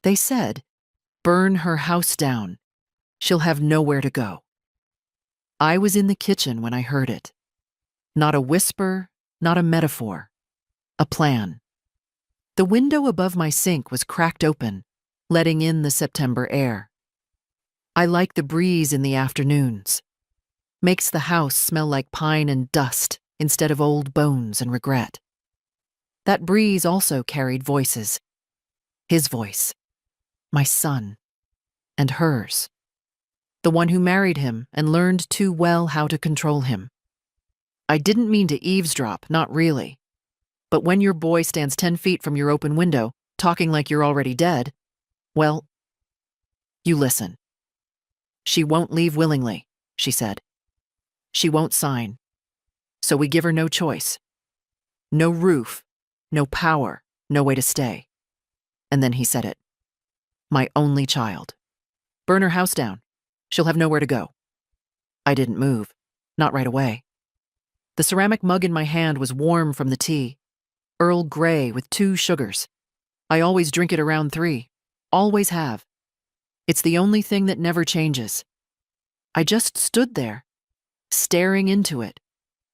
They said, "Burn her house down. She'll have nowhere to go." I was in the kitchen when I heard it. Not a whisper, not a metaphor. A plan. The window above my sink was cracked open, letting in the September air. I like the breeze in the afternoons. Makes the house smell like pine and dust instead of old bones and regret. That breeze also carried voices. His voice, my son, and hers. The one who married him and learned too well how to control him. I didn't mean to eavesdrop, not really. But when your boy stands 10 feet from your open window, talking like you're already dead, well, you listen. "She won't leave willingly," she said. "She won't sign. So we give her no choice. No roof, no power, no way to stay." And then he said it. "My only child. Burn her house down. She'll have nowhere to go." I didn't move, not right away. The ceramic mug in my hand was warm from the tea, Earl Grey with 2 sugars. I always drink it around 3, always have. It's the only thing that never changes. I just stood there, staring into it,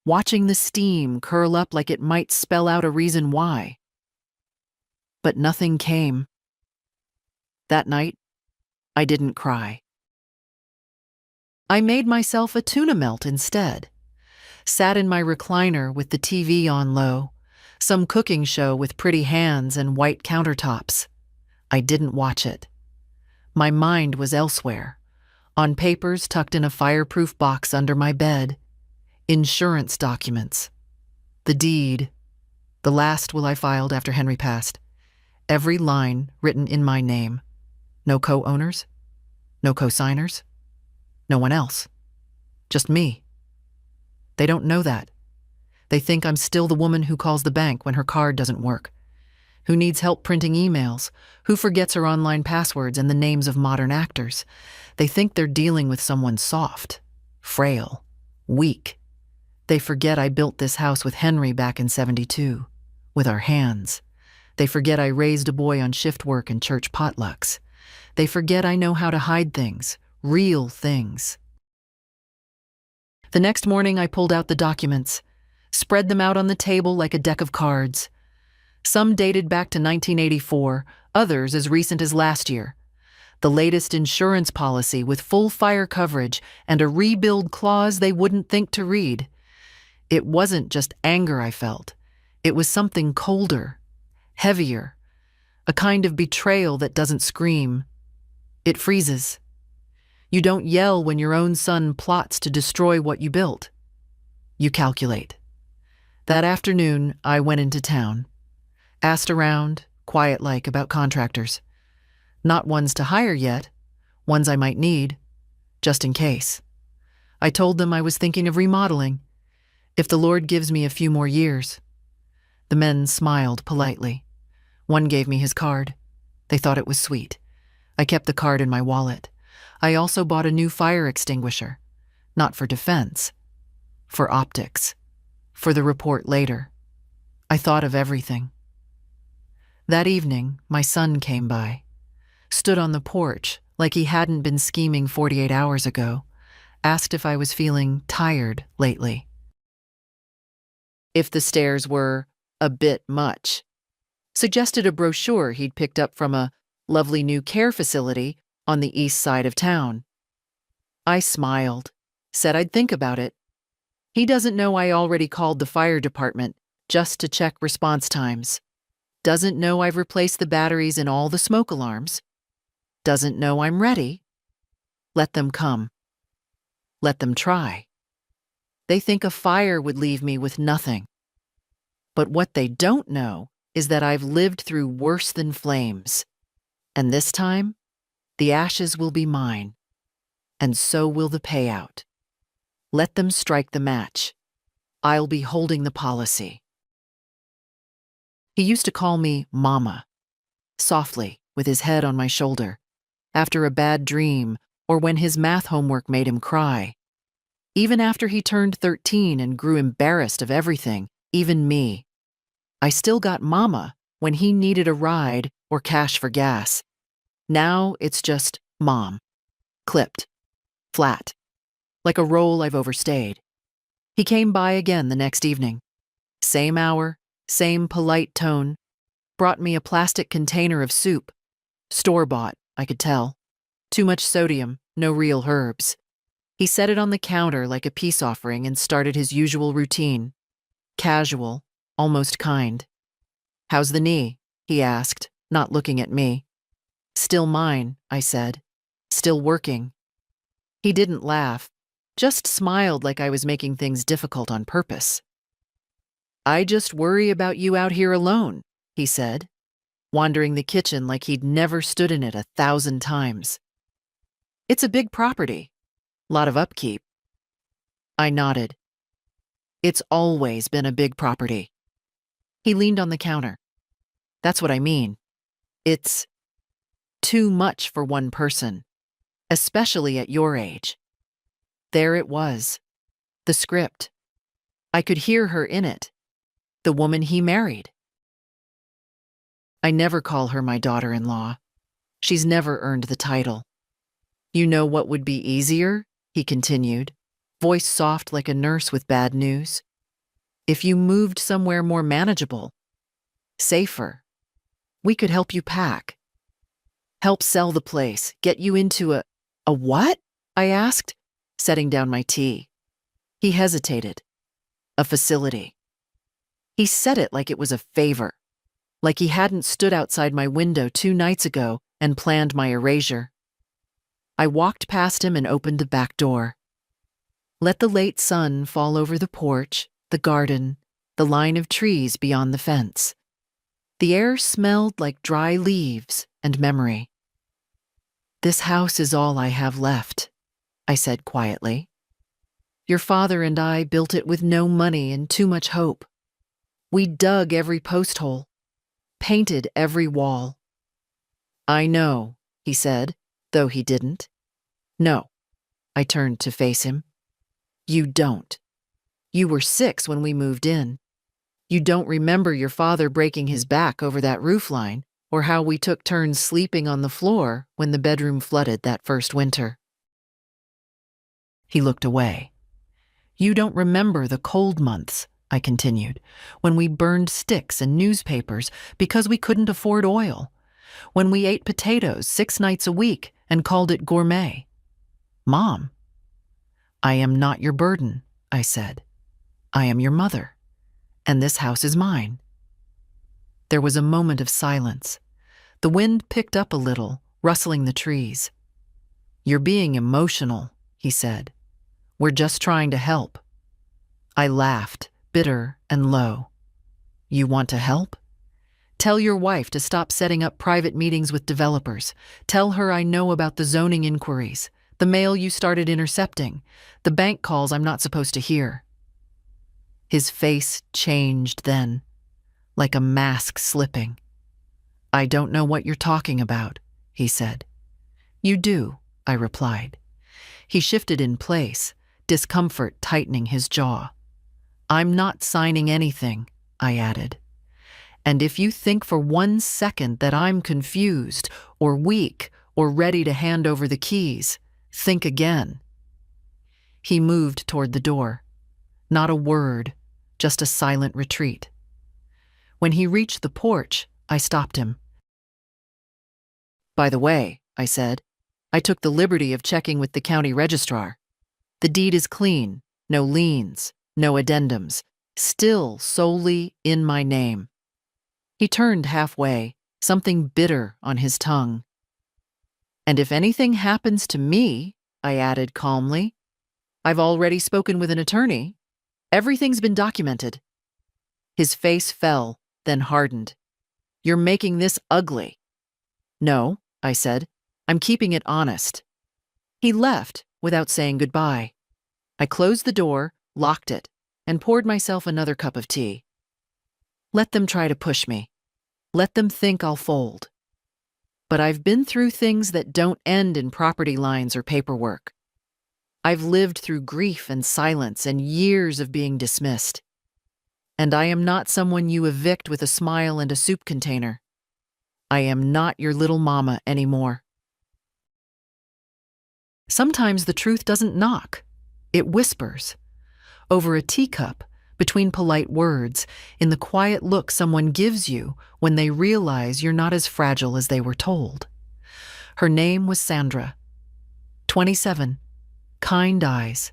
watching the steam curl up like it might spell out a reason why. But nothing came. That night, I didn't cry. I made myself a tuna melt instead. Sat in my recliner with the TV on low, some cooking show with pretty hands and white countertops. I didn't watch it. My mind was elsewhere, on papers tucked in a fireproof box under my bed, insurance documents, the deed, the last will I filed after Henry passed, every line written in my name. No co-owners, no co-signers, no one else, just me. They don't know that. They think I'm still the woman who calls the bank when her card doesn't work, who needs help printing emails, who forgets her online passwords and the names of modern actors. They think they're dealing with someone soft, frail, weak. They forget I built this house with Henry back in '72, with our hands. They forget I raised a boy on shift work and church potlucks. They forget I know how to hide things, real things. The next morning I pulled out the documents, spread them out on the table like a deck of cards. Some dated back to 1984, others as recent as last year. The latest insurance policy with full fire coverage and a rebuild clause they wouldn't think to read. It wasn't just anger I felt. It was something colder, heavier, a kind of betrayal that doesn't scream. It freezes. You don't yell when your own son plots to destroy what you built. You calculate. That afternoon, I went into town. Asked around, quiet-like, about contractors. Not ones to hire yet, ones I might need, just in case. I told them I was thinking of remodeling, if the Lord gives me a few more years. The men smiled politely. One gave me his card. They thought it was sweet. I kept the card in my wallet. I also bought a new fire extinguisher, not for defense, for optics, for the report later. I thought of everything. That evening, my son came by, stood on the porch like he hadn't been scheming 48 hours ago, asked if I was feeling tired lately. If the stairs were a bit much. Suggested a brochure he'd picked up from a lovely new care facility on the east side of town. I smiled, said I'd think about it. He doesn't know I already called the fire department just to check response times. Doesn't know I've replaced the batteries in all the smoke alarms. Doesn't know I'm ready. Let them come. Let them try. They think a fire would leave me with nothing. But what they don't know is that I've lived through worse than flames. And this time, the ashes will be mine, and so will the payout. Let them strike the match. I'll be holding the policy. He used to call me Mama, softly, with his head on my shoulder, after a bad dream or when his math homework made him cry. Even after he turned 13 and grew embarrassed of everything, even me. I still got Mama when he needed a ride or cash for gas. Now it's just Mom. Clipped. Flat. Like a role I've overstayed. He came by again the next evening. Same hour, same polite tone. Brought me a plastic container of soup. Store-bought, I could tell. Too much sodium, no real herbs. He set it on the counter like a peace offering and started his usual routine. Casual, almost kind. "How's the knee?" he asked, not looking at me. "Still mine," I said. "Still working." He didn't laugh, just smiled like I was making things difficult on purpose. "I just worry about you out here alone," he said, wandering the kitchen like he'd never stood in it 1,000 times. "It's a big property. Lot of upkeep." I nodded. "It's always been a big property." He leaned on the counter. "That's what I mean. It's too much for one person, especially at your age." There it was. The script. I could hear her in it. The woman he married. "I never call her my daughter-in-law. She's never earned the title." "You know what would be easier?" he continued, voice soft like a nurse with bad news. "If you moved somewhere more manageable, safer. We could help you pack. Help sell the place, get you into a what?" I asked, setting down my tea. He hesitated. "A facility." He said it like it was a favor, like he hadn't stood outside my window 2 nights ago and planned my erasure. I walked past him and opened the back door. Let the late sun fall over the porch, the garden, the line of trees beyond the fence. The air smelled like dry leaves and memory. "This house is all I have left," I said quietly. "Your father and I built it with no money and too much hope. We dug every post hole, painted every wall." "I know," he said, though he didn't. "No." I turned to face him. "You don't. You were 6 when we moved in. You don't remember your father breaking his back over that roofline, or how we took turns sleeping on the floor when the bedroom flooded that first winter." He looked away. "You don't remember the cold months," I continued, "when we burned sticks and newspapers because we couldn't afford oil, when we ate potatoes 6 nights a week and called it gourmet. Mom." "I am not your burden," I said. "I am your mother, and this house is mine." There was a moment of silence. The wind picked up a little, rustling the trees. "You're being emotional," he said. "We're just trying to help." I laughed, bitter and low. "You want to help? Tell your wife to stop setting up private meetings with developers. Tell her I know about the zoning inquiries, the mail you started intercepting, the bank calls I'm not supposed to hear." His face changed then, like a mask slipping. "I don't know what you're talking about," he said. "You do," I replied. He shifted in place, discomfort tightening his jaw. "I'm not signing anything," I added. "And if you think for 1 second that I'm confused or weak or ready to hand over the keys, think again." He moved toward the door. Not a word, just a silent retreat. When he reached the porch, I stopped him. "By the way," I said, "I took the liberty of checking with the county registrar. The deed is clean, no liens, no addendums, still solely in my name." He turned halfway, something bitter on his tongue. "And if anything happens to me," I added calmly, "I've already spoken with an attorney. Everything's been documented." His face fell, then hardened. "You're making this ugly." "No," I said, "I'm keeping it honest." He left without saying goodbye. I closed the door, locked it, and poured myself another cup of tea. Let them try to push me. Let them think I'll fold. But I've been through things that don't end in property lines or paperwork. I've lived through grief and silence and years of being dismissed. And I am not someone you evict with a smile and a soup container. I am not your little mama anymore. Sometimes the truth doesn't knock. It whispers. Over a teacup, between polite words, in the quiet look someone gives you when they realize you're not as fragile as they were told. Her name was Sandra. 27. Kind eyes.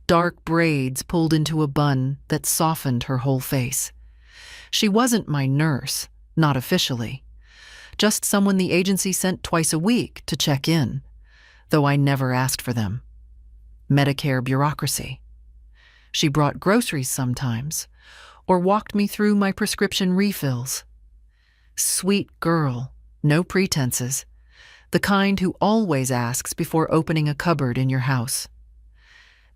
Dark braids pulled into a bun that softened her whole face. She wasn't my nurse, not officially. Just someone the agency sent twice a week to check in, though I never asked for them. Medicare bureaucracy. She brought groceries sometimes, or walked me through my prescription refills. Sweet girl, no pretenses, the kind who always asks before opening a cupboard in your house.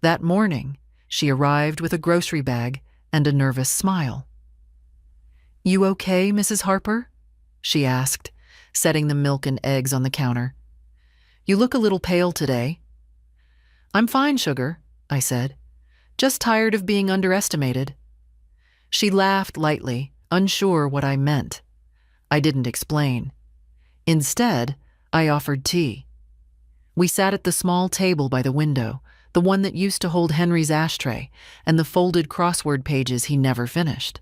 That morning, she arrived with a grocery bag and a nervous smile. "You okay, Mrs. Harper?" she asked, setting the milk and eggs on the counter. "You look a little pale today." "I'm fine, sugar," I said. "Just tired of being underestimated." She laughed lightly, unsure what I meant. I didn't explain. Instead, I offered tea. We sat at the small table by the window, the one that used to hold Henry's ashtray and the folded crossword pages he never finished.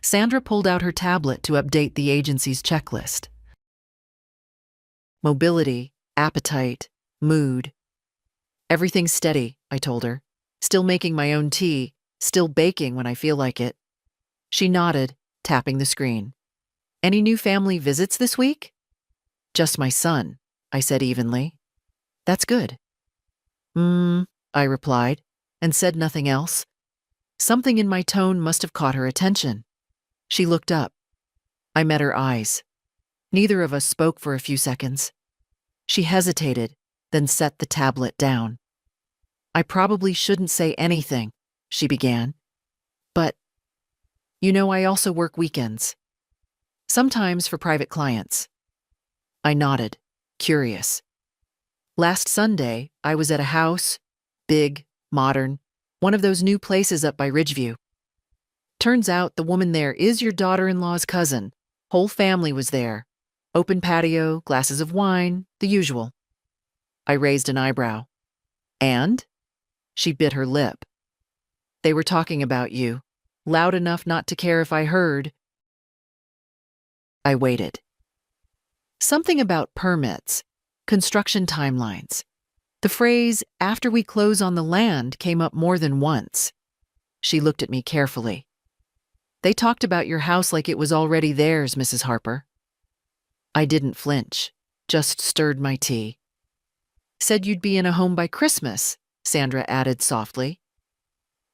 Sandra pulled out her tablet to update the agency's checklist. Mobility, appetite, mood. "Everything's steady," I told her. "Still making my own tea, still baking when I feel like it." She nodded, tapping the screen. "Any new family visits this week?" "Just my son," I said evenly. "That's good." I replied, and said nothing else. Something in my tone must have caught her attention. She looked up. I met her eyes. Neither of us spoke for a few seconds. She hesitated, then set the tablet down. "I probably shouldn't say anything," she began. "But, I also work weekends. Sometimes for private clients." I nodded, curious. "Last Sunday, I was at a house, big, modern, one of those new places up by Ridgeview. Turns out the woman there is your daughter-in-law's cousin. Whole family was there. Open patio, glasses of wine, the usual." I raised an eyebrow. "And?" She bit her lip. "They were talking about you, loud enough not to care if I heard." I waited. Something about permits, construction timelines. The phrase, "after we close on the land," came up more than once. She looked at me carefully. "They talked about your house like it was already theirs, Mrs. Harper." I didn't flinch, just stirred my tea. "Said you'd be in a home by Christmas," Sandra added softly.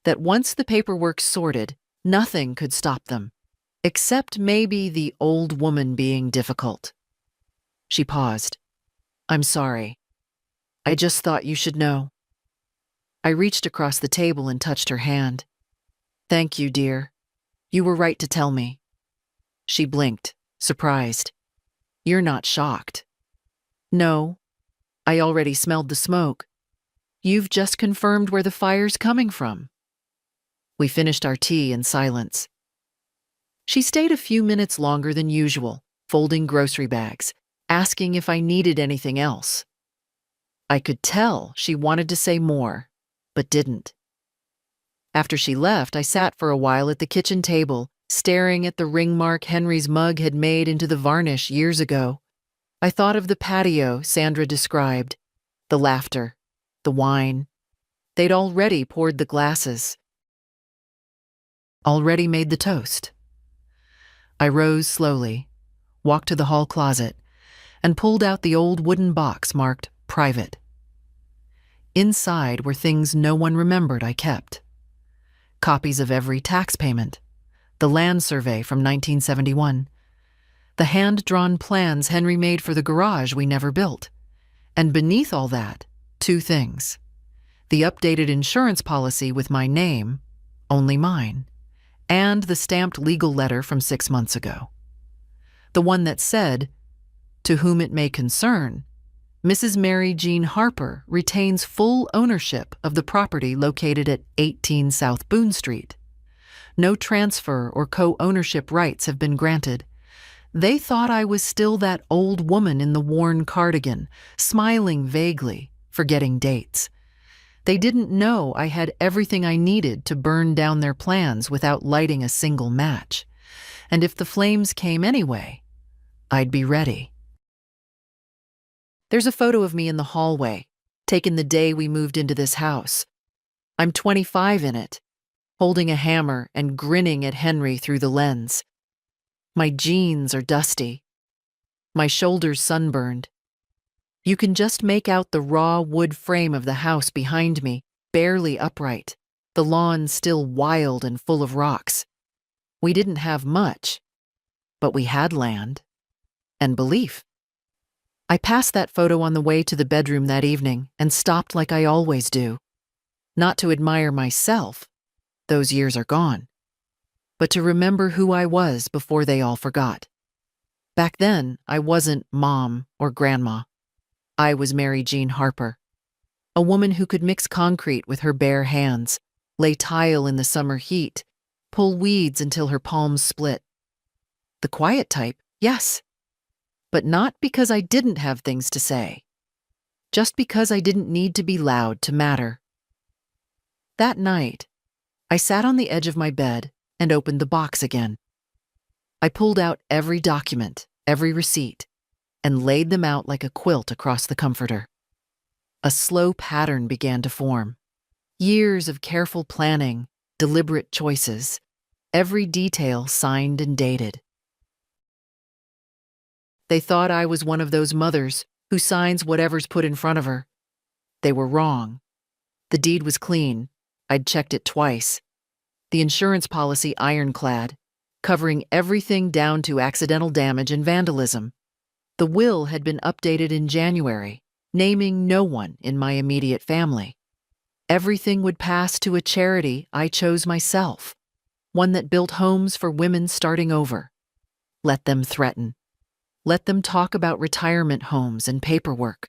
"That once the paperwork's sorted, nothing could stop them, except maybe the old woman being difficult." She paused. "I'm sorry. I just thought you should know." I reached across the table and touched her hand. "Thank you, dear. You were right to tell me." She blinked, surprised. "You're not shocked?" "No. I already smelled the smoke. You've just confirmed where the fire's coming from." We finished our tea in silence. She stayed a few minutes longer than usual, folding grocery bags, asking if I needed anything else. I could tell she wanted to say more, but didn't. After she left, I sat for a while at the kitchen table, staring at the ring mark Henry's mug had made into the varnish years ago. I thought of the patio Sandra described, the laughter, the wine. They'd already poured the glasses, already made the toast. I rose slowly, walked to the hall closet, and pulled out the old wooden box marked private. Inside were things no one remembered I kept. Copies of every tax payment, the land survey from 1971, the hand-drawn plans Henry made for the garage we never built, and beneath all that, two things: the updated insurance policy with my name, only mine, and the stamped legal letter from 6 months ago. The one that said, "To whom it may concern, Mrs. Mary Jean Harper retains full ownership of the property located at 18 South Boone Street. No transfer or co-ownership rights have been granted. They thought I was still that old woman in the worn cardigan, smiling vaguely, forgetting dates. They didn't know I had everything I needed to burn down their plans without lighting a single match. And if the flames came anyway, I'd be ready. There's a photo of me in the hallway, taken the day we moved into this house. I'm 25 in it, holding a hammer and grinning at Henry through the lens. My jeans are dusty, my shoulders sunburned. You can just make out the raw wood frame of the house behind me, barely upright, the lawn still wild and full of rocks. We didn't have much, but we had land and belief. I passed that photo on the way to the bedroom that evening and stopped like I always do. Not to admire myself, those years are gone, but to remember who I was before they all forgot. Back then, I wasn't Mom or Grandma. I was Mary Jean Harper, a woman who could mix concrete with her bare hands, lay tile in the summer heat, pull weeds until her palms split. The quiet type, yes, but not because I didn't have things to say, just because I didn't need to be loud to matter. That night, I sat on the edge of my bed and opened the box again. I pulled out every document, every receipt, and laid them out like a quilt across the comforter. A slow pattern began to form. Years of careful planning, deliberate choices, every detail signed and dated. They thought I was one of those mothers who signs whatever's put in front of her. They were wrong. The deed was clean. I'd checked it twice. The insurance policy ironclad, covering everything down to accidental damage and vandalism. The will had been updated in January, naming no one in my immediate family. Everything would pass to a charity I chose myself, one that built homes for women starting over. Let them threaten. Let them talk about retirement homes and paperwork.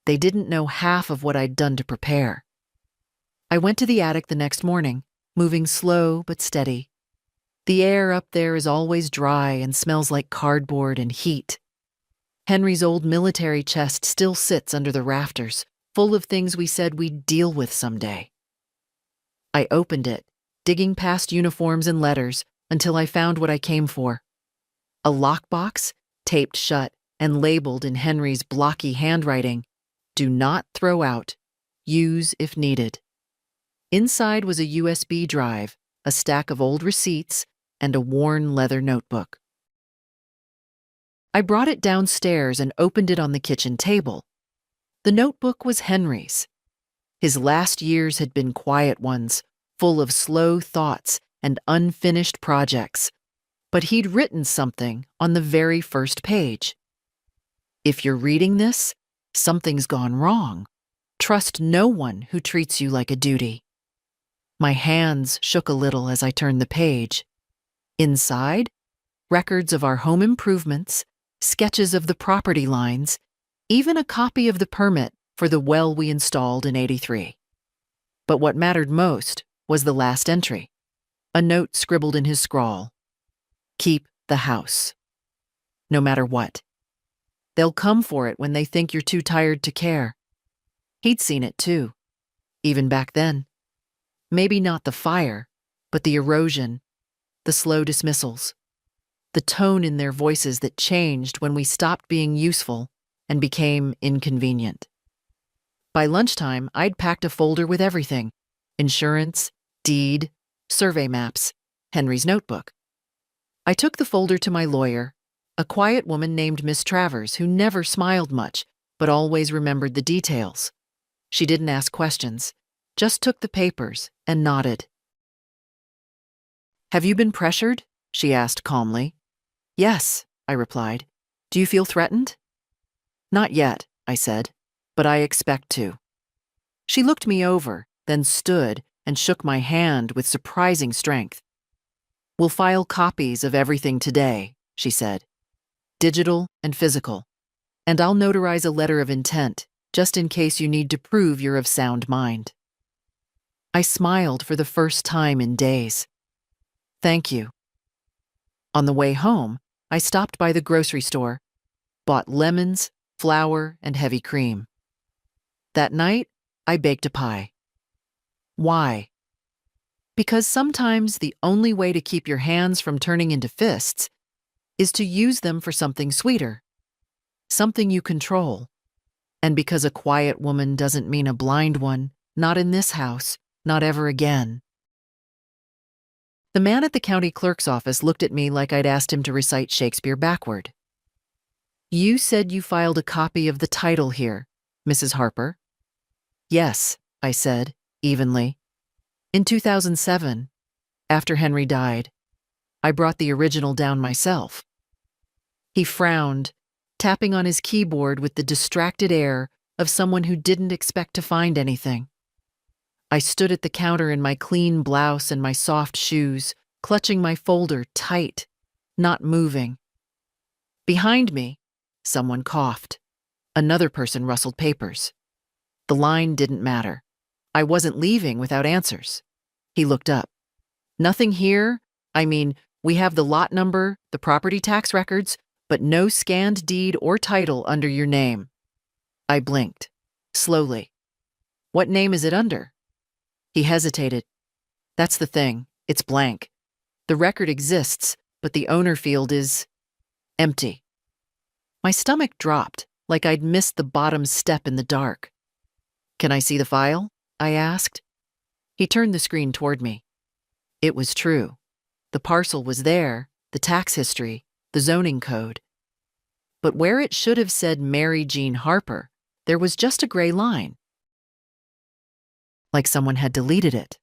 They didn't know half of what I'd done to prepare. I went to the attic the next morning, moving slow but steady. The air up there is always dry and smells like cardboard and heat. Henry's old military chest still sits under the rafters, full of things we said we'd deal with someday. I opened it, digging past uniforms and letters until I found what I came for. A lockbox, taped shut and labeled in Henry's blocky handwriting, "Do not throw out. Use if needed." Inside was a USB drive, a stack of old receipts, and a worn leather notebook. I brought it downstairs and opened it on the kitchen table. The notebook was Henry's. His last years had been quiet ones, full of slow thoughts and unfinished projects. But he'd written something on the very first page. "If you're reading this, something's gone wrong. Trust no one who treats you like a duty." My hands shook a little as I turned the page. Inside, records of our home improvements, sketches of the property lines, even a copy of the permit for the well we installed in '83. But what mattered most was the last entry, a note scribbled in his scrawl. "Keep the house. No matter what. They'll come for it when they think you're too tired to care." He'd seen it too, even back then. Maybe not the fire, but the erosion, the slow dismissals, the tone in their voices that changed when we stopped being useful and became inconvenient. By lunchtime, I'd packed a folder with everything: insurance, deed, survey maps, Henry's notebook. I took the folder to my lawyer, a quiet woman named Miss Travers who never smiled much, but always remembered the details. She didn't ask questions, just took the papers and nodded. "Have you been pressured?" she asked calmly. "Yes," I replied. "Do you feel threatened?" "Not yet," I said, "but I expect to." She looked me over, then stood and shook my hand with surprising strength. "We'll file copies of everything today," she said. "Digital and physical. And I'll notarize a letter of intent, just in case you need to prove you're of sound mind." I smiled for the first time in days. "Thank you." On the way home, I stopped by the grocery store, bought lemons, flour, and heavy cream. That night, I baked a pie. Why? Because sometimes the only way to keep your hands from turning into fists is to use them for something sweeter, something you control. And because a quiet woman doesn't mean a blind one, not in this house, not ever again. The man at the county clerk's office looked at me like I'd asked him to recite Shakespeare backward. You said you filed a copy of the title here, Mrs. Harper. Yes, I said, evenly. In 2007, after Henry died, I brought the original down myself. He frowned, tapping on his keyboard with the distracted air of someone who didn't expect to find anything. I stood at the counter in my clean blouse and my soft shoes, clutching my folder tight, not moving. Behind me, someone coughed. Another person rustled papers. The line didn't matter. I wasn't leaving without answers. He looked up. Nothing here? I mean, we have the lot number, the property tax records, but no scanned deed or title under your name. I blinked, slowly. What name is it under? He hesitated. That's the thing, it's blank. The record exists, but the owner field is empty. My stomach dropped, like I'd missed the bottom step in the dark. Can I see the file? I asked. He turned the screen toward me. It was true. The parcel was there, the tax history, the zoning code. But where it should have said Mary Jean Harper, there was just a gray line. Like someone had deleted it,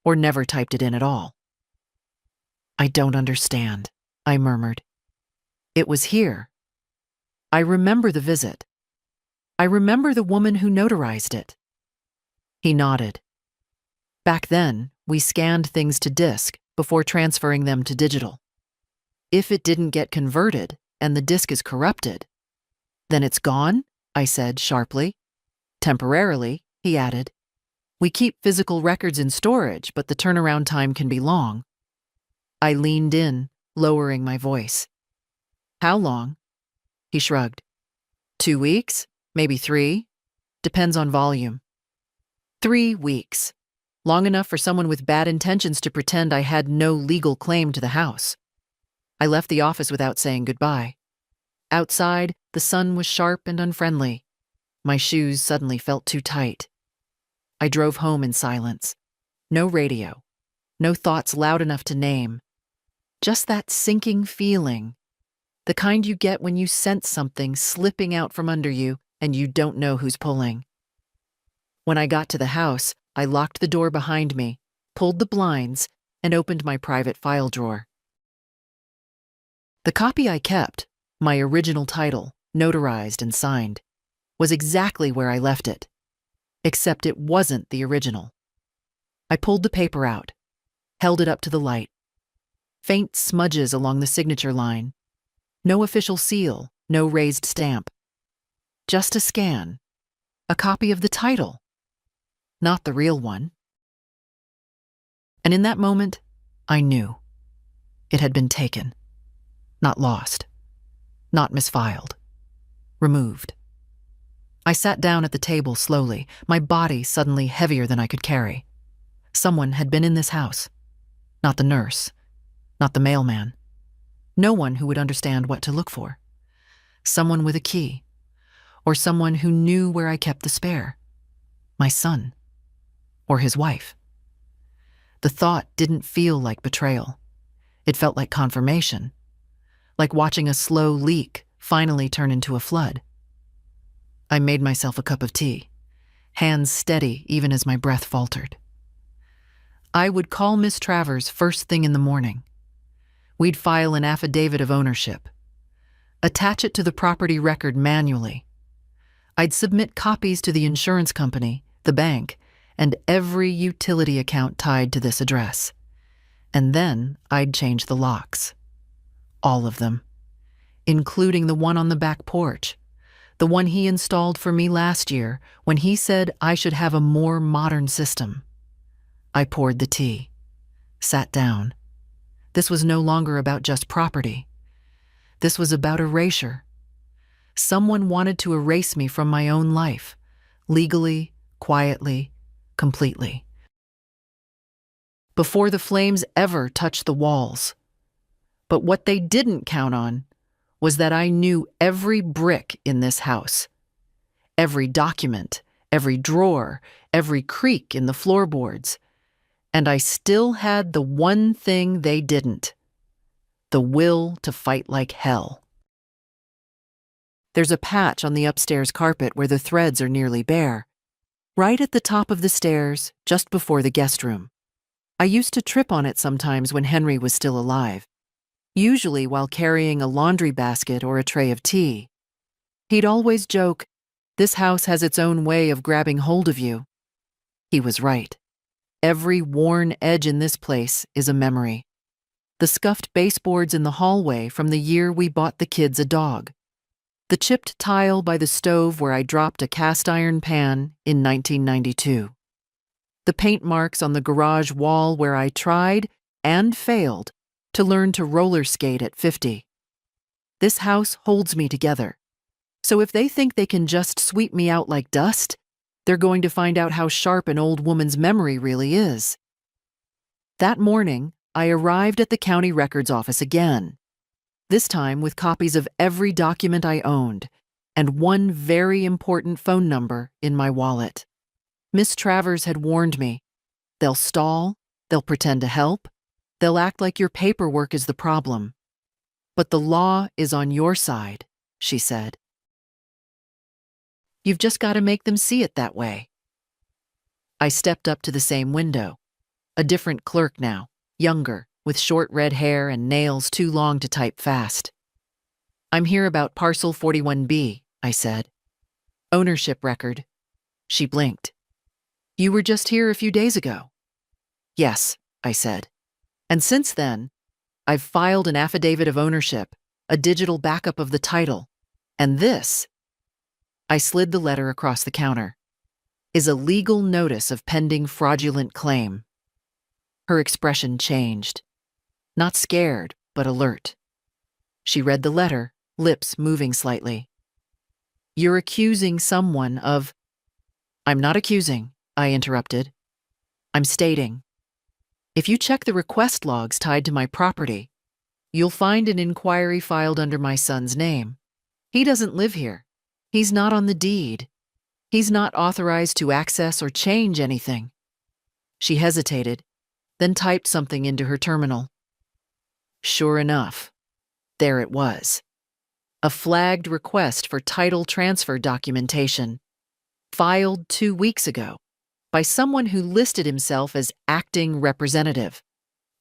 or never typed it in at all. I don't understand, I murmured. It was here. I remember the visit. I remember the woman who notarized it. He nodded. Back then, we scanned things to disk before transferring them to digital. If it didn't get converted and the disk is corrupted, then it's gone, I said sharply. Temporarily, he added. We keep physical records in storage, but the turnaround time can be long. I leaned in, lowering my voice. How long? He shrugged. 2 weeks? Maybe 3? Depends on volume. 3 weeks. Long enough for someone with bad intentions to pretend I had no legal claim to the house. I left the office without saying goodbye. Outside, the sun was sharp and unfriendly. My shoes suddenly felt too tight. I drove home in silence. No radio. No thoughts loud enough to name. Just that sinking feeling. The kind you get when you sense something slipping out from under you and you don't know who's pulling. When I got to the house, I locked the door behind me, pulled the blinds, and opened my private file drawer. The copy I kept, my original title, notarized and signed, was exactly where I left it, except it wasn't the original. I pulled the paper out, held it up to the light. Faint smudges along the signature line. No official seal, no raised stamp. Just a scan, a copy of the title. Not the real one. And in that moment, I knew. It had been taken. Not lost. Not misfiled. Removed. I sat down at the table slowly, my body suddenly heavier than I could carry. Someone had been in this house. Not the nurse. Not the mailman. No one who would understand what to look for. Someone with a key. Or someone who knew where I kept the spare. My son. Or his wife. The thought didn't feel like betrayal. It felt like confirmation. Like watching a slow leak finally turn into a flood. I made myself a cup of tea, hands steady even as my breath faltered. I would call Miss Travers first thing in the morning. We'd file an affidavit of ownership. Attach it to the property record manually. I'd submit copies to the insurance company, the bank, and every utility account tied to this address. And then I'd change the locks. All of them. Including the one on the back porch. The one he installed for me last year when he said I should have a more modern system. I poured the tea. Sat down. This was no longer about just property. This was about erasure. Someone wanted to erase me from my own life, legally, quietly, completely. Before the flames ever touched the walls. But what they didn't count on was that I knew every brick in this house, every document, every drawer, every creak in the floorboards, and I still had the one thing they didn't: the will to fight like hell. There's a patch on the upstairs carpet where the threads are nearly bare, right at the top of the stairs, just before the guest room. I used to trip on it sometimes when Henry was still alive, usually while carrying a laundry basket or a tray of tea. He'd always joke, "This house has its own way of grabbing hold of you." He was right. Every worn edge in this place is a memory. The scuffed baseboards in the hallway from the year we bought the kids a dog. The chipped tile by the stove where I dropped a cast iron pan in 1992. The paint marks on the garage wall where I tried and failed to learn to roller skate at 50. This house holds me together. So if they think they can just sweep me out like dust, they're going to find out how sharp an old woman's memory really is. That morning, I arrived at the county records office again, this time with copies of every document I owned and one very important phone number in my wallet. Miss Travers had warned me. They'll stall, they'll pretend to help, they'll act like your paperwork is the problem. But the law is on your side, she said. You've just got to make them see it that way. I stepped up to the same window. A different clerk now, younger, with short red hair and nails too long to type fast. "I'm here about parcel 41B, I said. "Ownership record." She blinked. "You were just here a few days ago." "Yes," I said. "And since then, I've filed an affidavit of ownership, a digital backup of the title, and this," I slid the letter across the counter, "is a legal notice of pending fraudulent claim." Her expression changed. Not scared, but alert. She read the letter, lips moving slightly. "You're accusing someone of—" "I'm not accusing," I interrupted. "I'm stating. If you check the request logs tied to my property, you'll find an inquiry filed under my son's name. He doesn't live here. He's not on the deed. He's not authorized to access or change anything." She hesitated, then typed something into her terminal. Sure enough, there it was. A flagged request for title transfer documentation, filed 2 weeks ago by someone who listed himself as acting representative.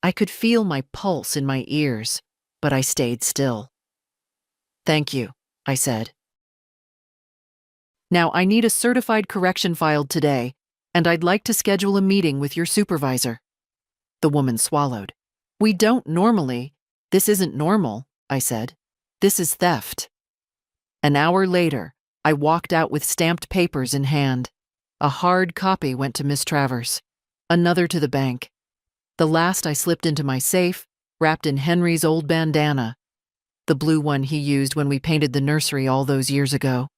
I could feel my pulse in my ears, but I stayed still. "Thank you," I said. "Now I need a certified correction filed today, and I'd like to schedule a meeting with your supervisor." The woman swallowed. "We don't normally—" "This isn't normal," I said. "This is theft." An hour later, I walked out with stamped papers in hand. A hard copy went to Miss Travers, another to the bank. The last I slipped into my safe, wrapped in Henry's old bandana, the blue one he used when we painted the nursery all those years ago.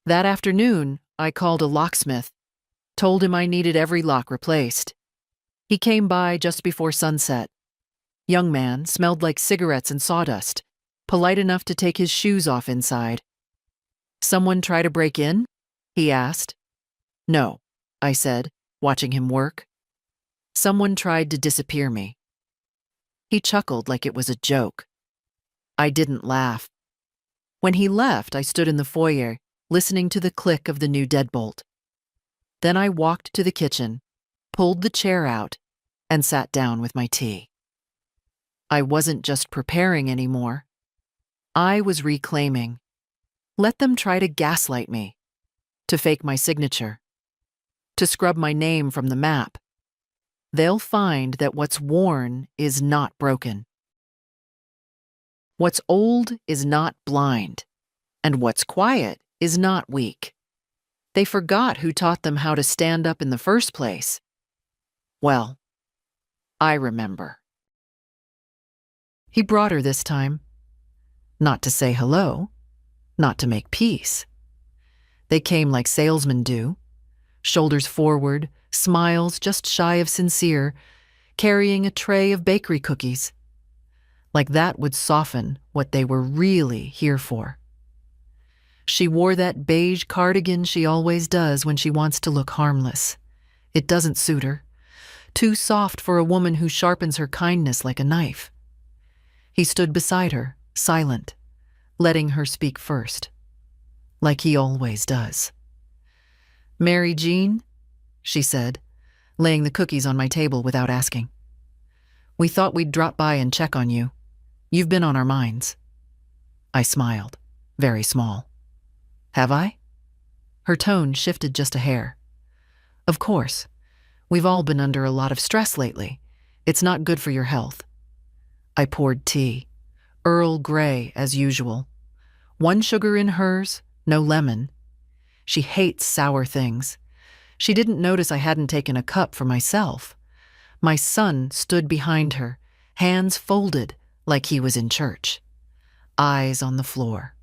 That afternoon, I called a locksmith, told him I needed every lock replaced. He came by just before sunset. Young man, smelled like cigarettes and sawdust, polite enough to take his shoes off inside. "Someone try to break in?" he asked. "No," I said, watching him work. "Someone tried to disappear me." He chuckled like it was a joke. I didn't laugh. When he left, I stood in the foyer, listening to the click of the new deadbolt. Then I walked to the kitchen, pulled the chair out, and sat down with my tea. I wasn't just preparing anymore. I was reclaiming. Let them try to gaslight me, to fake my signature, to scrub my name from the map. They'll find that what's worn is not broken. What's old is not blind, and what's quiet is not weak. They forgot who taught them how to stand up in the first place. Well, I remember. He brought her this time. Not to say hello, not to make peace. They came like salesmen do, shoulders forward, smiles just shy of sincere, carrying a tray of bakery cookies. Like that would soften what they were really here for. She wore that beige cardigan she always does when she wants to look harmless. It doesn't suit her. Too soft for a woman who sharpens her kindness like a knife. He stood beside her, silent, letting her speak first, like he always does. "Mary Jean," she said, laying the cookies on my table without asking. "We thought we'd drop by and check on you. You've been on our minds." I smiled, very small. "Have I?" Her tone shifted just a hair. "Of course. We've all been under a lot of stress lately. It's not good for your health." I poured tea, Earl Grey as usual. 1 sugar in hers, no lemon. She hates sour things. She didn't notice I hadn't taken a cup for myself. My son stood behind her, hands folded like he was in church, eyes on the floor.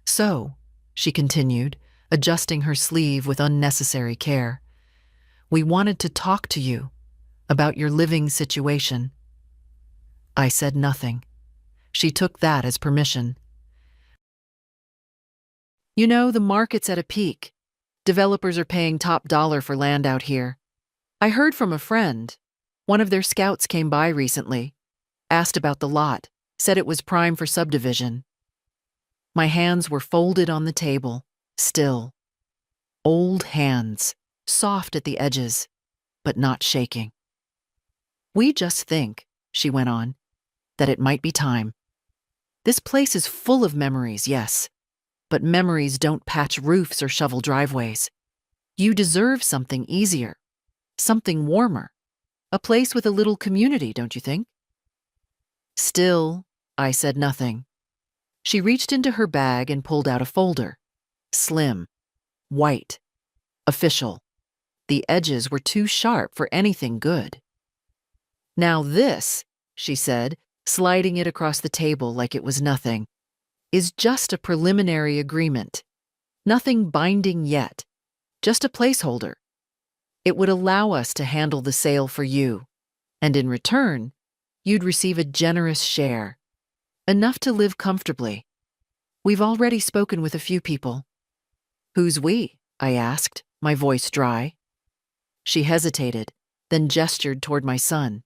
"So," she continued, adjusting her sleeve with unnecessary care, "we wanted to talk to you about your living situation." I said nothing. She took that as permission. "You know, the market's at a peak. Developers are paying top dollar for land out here. I heard from a friend. One of their scouts came by recently, asked about the lot, said it was prime for subdivision." My hands were folded on the table, still. Old hands, soft at the edges, but not shaking. "We just think," she went on, "that it might be time. This place is full of memories, yes, but memories don't patch roofs or shovel driveways. You deserve something easier, something warmer, a place with a little community, don't you think?" Still, I said nothing. She reached into her bag and pulled out a folder. Slim, white, official. The edges were too sharp for anything good. "Now this," she said, sliding it across the table like it was nothing, "is just a preliminary agreement. Nothing binding yet, just a placeholder. It would allow us to handle the sale for you, and in return, you'd receive a generous share, enough to live comfortably. We've already spoken with a few people." "Who's we?" I asked, my voice dry. She hesitated, then gestured toward my son.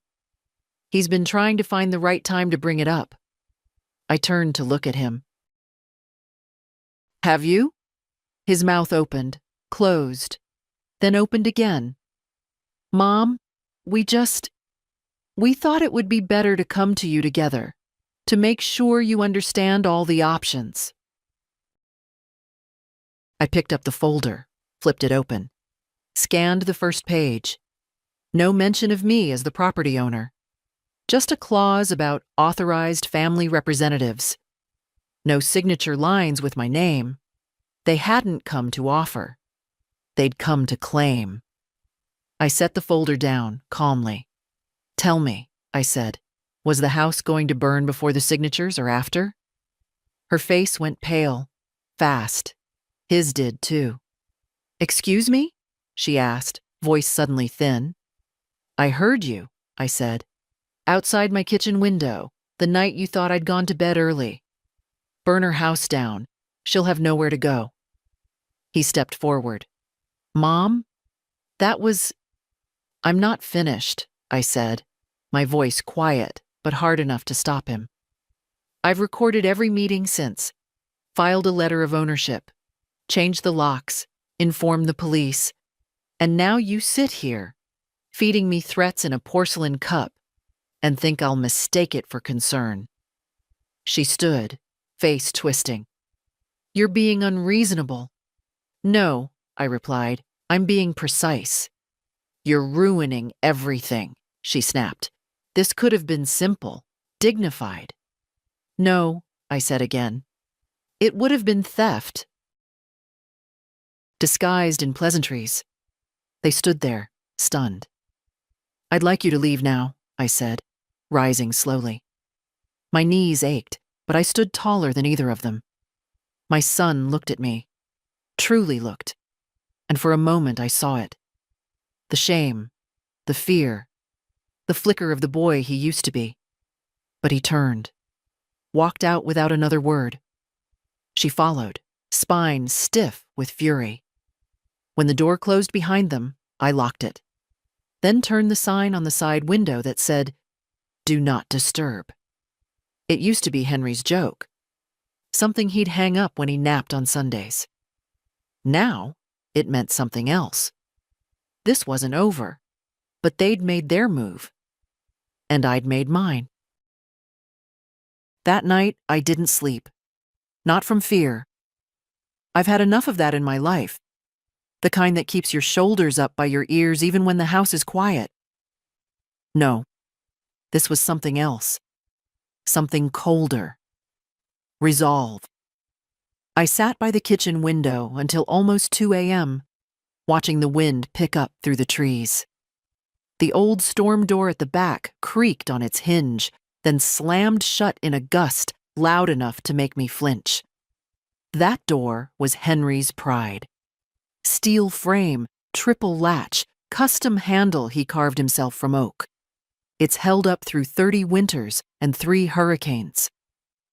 "He's been trying to find the right time to bring it up." I turned to look at him. "Have you?" His mouth opened, closed, then opened again. "Mom, we thought it would be better to come to you together, to make sure you understand all the options." I picked up the folder, flipped it open, scanned the first page. No mention of me as the property owner. Just a clause about authorized family representatives. No signature lines with my name. They hadn't come to offer. They'd come to claim. I set the folder down, calmly. "Tell me," I said, "was the house going to burn before the signatures or after?" Her face went pale, fast. His did too. "Excuse me?" she asked, voice suddenly thin. "I heard you," I said. "Outside my kitchen window, the night you thought I'd gone to bed early. Burn her house down. She'll have nowhere to go." He stepped forward. "Mom, that was—" "I'm not finished," I said, my voice quiet but hard enough to stop him. "I've recorded every meeting since, filed a letter of ownership, changed the locks, informed the police, and now you sit here, feeding me threats in a porcelain cup, and think I'll mistake it for concern." She stood, face twisting. "You're being unreasonable." "No," I replied, "I'm being precise." "You're ruining everything," she snapped. "This could have been simple, dignified." "No," I said again. "It would have been theft." Disguised in pleasantries. They stood there, stunned. "I'd like you to leave now," I said, rising slowly. My knees ached, but I stood taller than either of them. My son looked at me, truly looked, and for a moment I saw it. The shame, the fear, the flicker of the boy he used to be. But he turned, walked out without another word. She followed, spine stiff with fury. When the door closed behind them, I locked it, then turned the sign on the side window that said, "Do not disturb." It used to be Henry's joke, something he'd hang up when he napped on Sundays. Now, it meant something else. This wasn't over, but they'd made their move, and I'd made mine. That night, I didn't sleep. Not from fear. I've had enough of that in my life. The kind that keeps your shoulders up by your ears even when the house is quiet. No, this was something else. Something colder. Resolve. I sat by the kitchen window until almost 2 a.m., watching the wind pick up through the trees. The old storm door at the back creaked on its hinge, then slammed shut in a gust loud enough to make me flinch. That door was Henry's pride. Steel frame, triple latch, custom handle he carved himself from oak. It's held up through 30 winters and 3 hurricanes.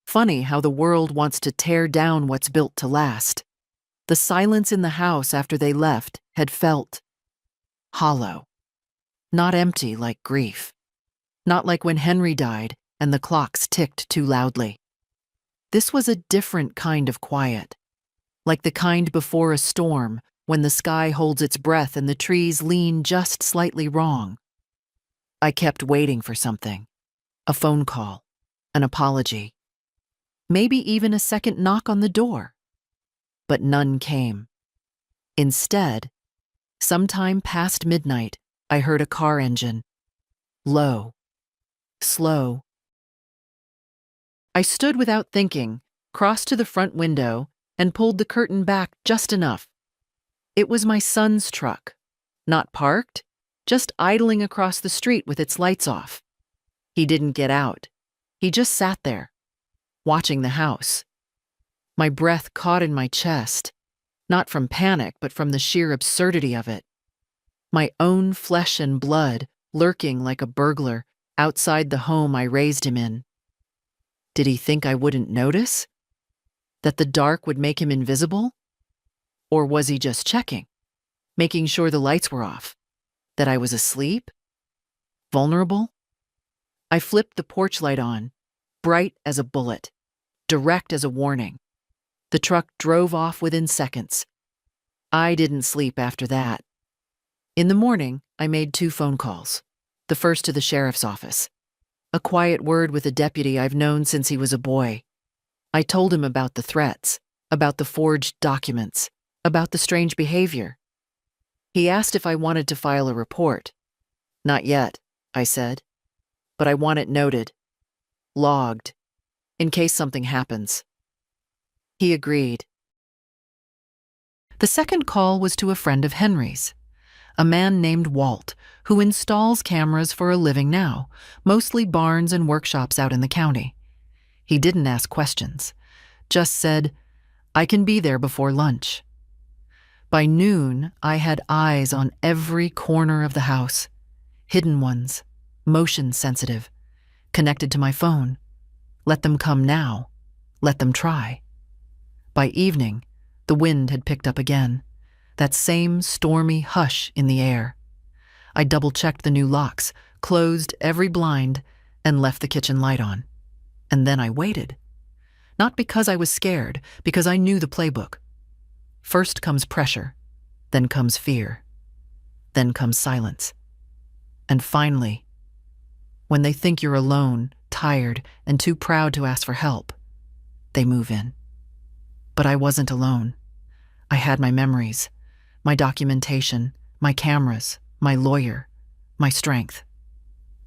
Funny how the world wants to tear down what's built to last. The silence in the house after they left had felt hollow. Not empty like grief. Not like when Henry died and the clocks ticked too loudly. This was a different kind of quiet. Like the kind before a storm, when the sky holds its breath and the trees lean just slightly wrong. I kept waiting for something. A phone call. An apology. Maybe even a second knock on the door. But none came. Instead, sometime past midnight, I heard a car engine. Low. Slow. I stood without thinking, crossed to the front window, and pulled the curtain back just enough. It was my son's truck. Not parked, just idling across the street with its lights off. He didn't get out. He just sat there, watching the house. My breath caught in my chest, not from panic, but from the sheer absurdity of it. My own flesh and blood lurking like a burglar outside the home I raised him in. Did he think I wouldn't notice? That the dark would make him invisible? Or was he just checking, making sure the lights were off? That I was asleep? Vulnerable? I flipped the porch light on, bright as a bullet, direct as a warning. The truck drove off within seconds. I didn't sleep after that. In the morning, I made 2 phone calls. The first to the sheriff's office. A quiet word with a deputy I've known since he was a boy. I told him about the threats, about the forged documents, about the strange behavior. He asked if I wanted to file a report. Not yet, I said, but I want it noted, logged, in case something happens. He agreed. The second call was to a friend of Henry's, a man named Walt, who installs cameras for a living now, mostly barns and workshops out in the county. He didn't ask questions, just said, "I can be there before lunch." By noon, I had eyes on every corner of the house, hidden ones, motion sensitive, connected to my phone. Let them come now. Let them try. By evening, the wind had picked up again, that same stormy hush in the air. I double-checked the new locks, closed every blind, and left the kitchen light on. And then I waited. Not because I was scared, because I knew the playbook. First comes pressure, then comes fear, then comes silence. And finally, when they think you're alone, tired, and too proud to ask for help, they move in. But I wasn't alone. I had my memories, my documentation, my cameras, my lawyer, my strength.